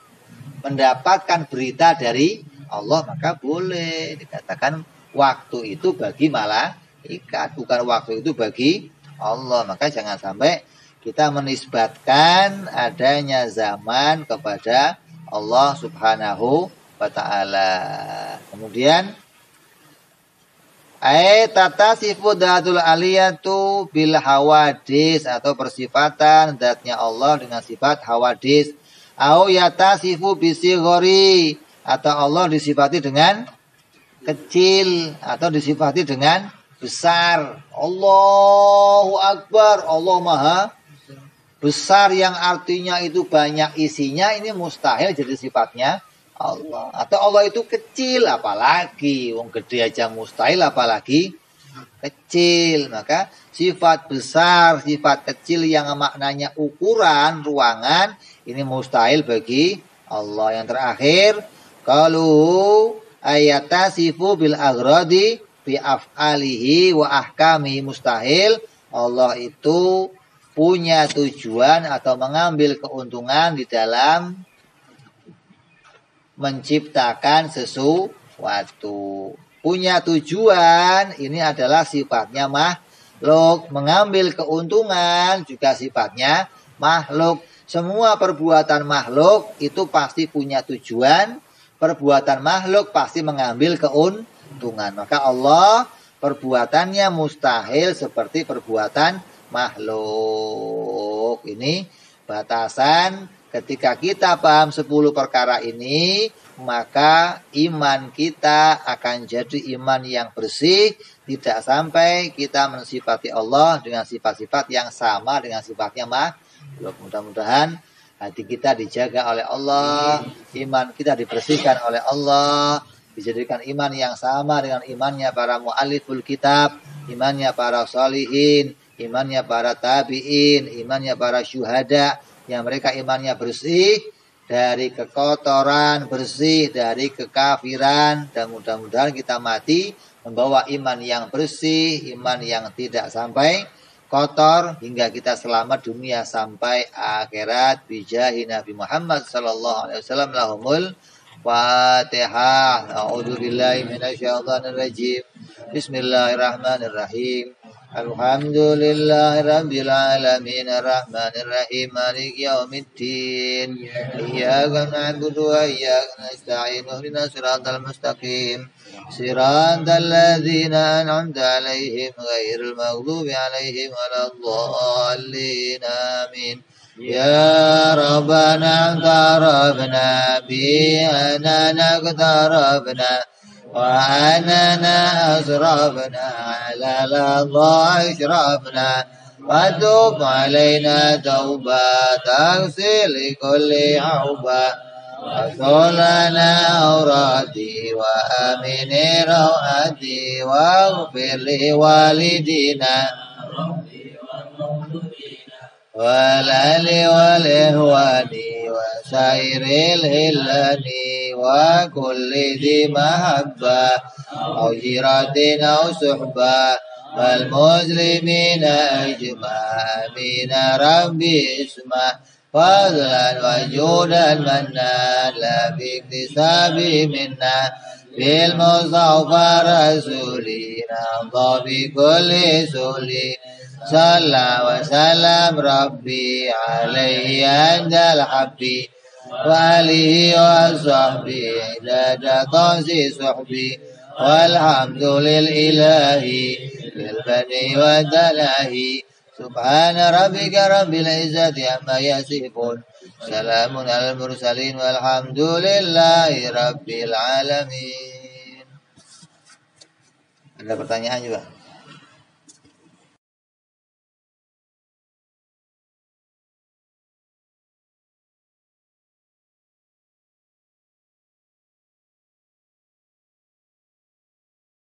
mendapatkan berita dari Allah, maka boleh dikatakan waktu itu bagi malaikat, bukan waktu itu bagi Allah. Maka jangan sampai kita menisbatkan adanya zaman kepada Allah Subhanahu wa ta'ala. Kemudian tatasifu datul aliyatu bil hawadis, atau persifatan zatnya Allah dengan sifat hawadis. Au yatasifu bisigori, atau Allah disifati dengan kecil atau disifati dengan besar. Allahu Akbar, Allah Maha besar, yang artinya itu banyak isinya, ini mustahil jadi sifatnya Allah. Atau Allah itu kecil, apalagi wong gede aja mustahil, apalagi kecil. Maka sifat besar, sifat kecil yang maknanya ukuran ruangan, ini mustahil bagi Allah. Yang terakhir, kalau ayatasifu bil aghradi bi af'alihi wa ahkami, mustahil Allah itu punya tujuan atau mengambil keuntungan di dalam menciptakan sesuatu. Punya tujuan ini adalah sifatnya makhluk, mengambil keuntungan juga sifatnya makhluk. Semua perbuatan makhluk itu pasti punya tujuan. Perbuatan makhluk pasti mengambil keuntungan. Maka Allah perbuatannya mustahil seperti perbuatan makhluk. Ini batasan. Ketika kita paham 10 perkara ini, maka iman kita akan jadi iman yang bersih. Tidak sampai kita mensifati Allah dengan sifat-sifat yang sama dengan sifatnya makhluk. Mudah-mudahan hati kita dijaga oleh Allah, iman kita dibersihkan oleh Allah, dijadikan iman yang sama dengan imannya para mu'alliful kitab, imannya para sholihin, imannya para tabi'in, imannya para syuhada, yang mereka imannya bersih dari kekotoran, bersih dari kekafiran. Dan mudah-mudahan kita mati membawa iman yang bersih, iman yang tidak sampai kotor, hingga kita selamat dunia sampai akhirat. Bijahi Nabi Muhammad sallallahu alaihi wasallam. Lahumul Fatihah. A'udzubillahi minasyaitonirrajim. Bismillahirrahmanirrahim. Alhamdulillahi rabbil alamin, arrahmanir rahim, maliki yaumiddin. Iyyaka na'budu wa iyyaka nasta'in. Ihdinas siratal mustaqim. Siratal ladzina an'amta 'alaihim ghairil maghdubi 'alaihim waladdallin. Amin. Ya Rabbana qarabna bi anana qarabna وأننا أسرفنا على الله أشرفنا وتوب علينا توبة تغسل لكل عوبة وصلنا أوراتي وأمن رواتي واغفر لوالدينا والأهل والإخوان وسائر الهلان وكل ذي محبة أو جيرة أو صحبة والمسلمين أجمع من ربي اسمه فضلا وجودا منا لا باكتساب منا بالمصطفى رسولنا ضبي كل سولي صلى وسلم ربي عليه عند الحبي وآله وصحبه عدد طنس صحبي walhamdulil ilahi bil bani wa dalahi. Subhana rabbika rabbil izzati amma yasifun. Salamun alal mursalin walhamdulillahi rabbil alamin. Ada pertanyaan juga?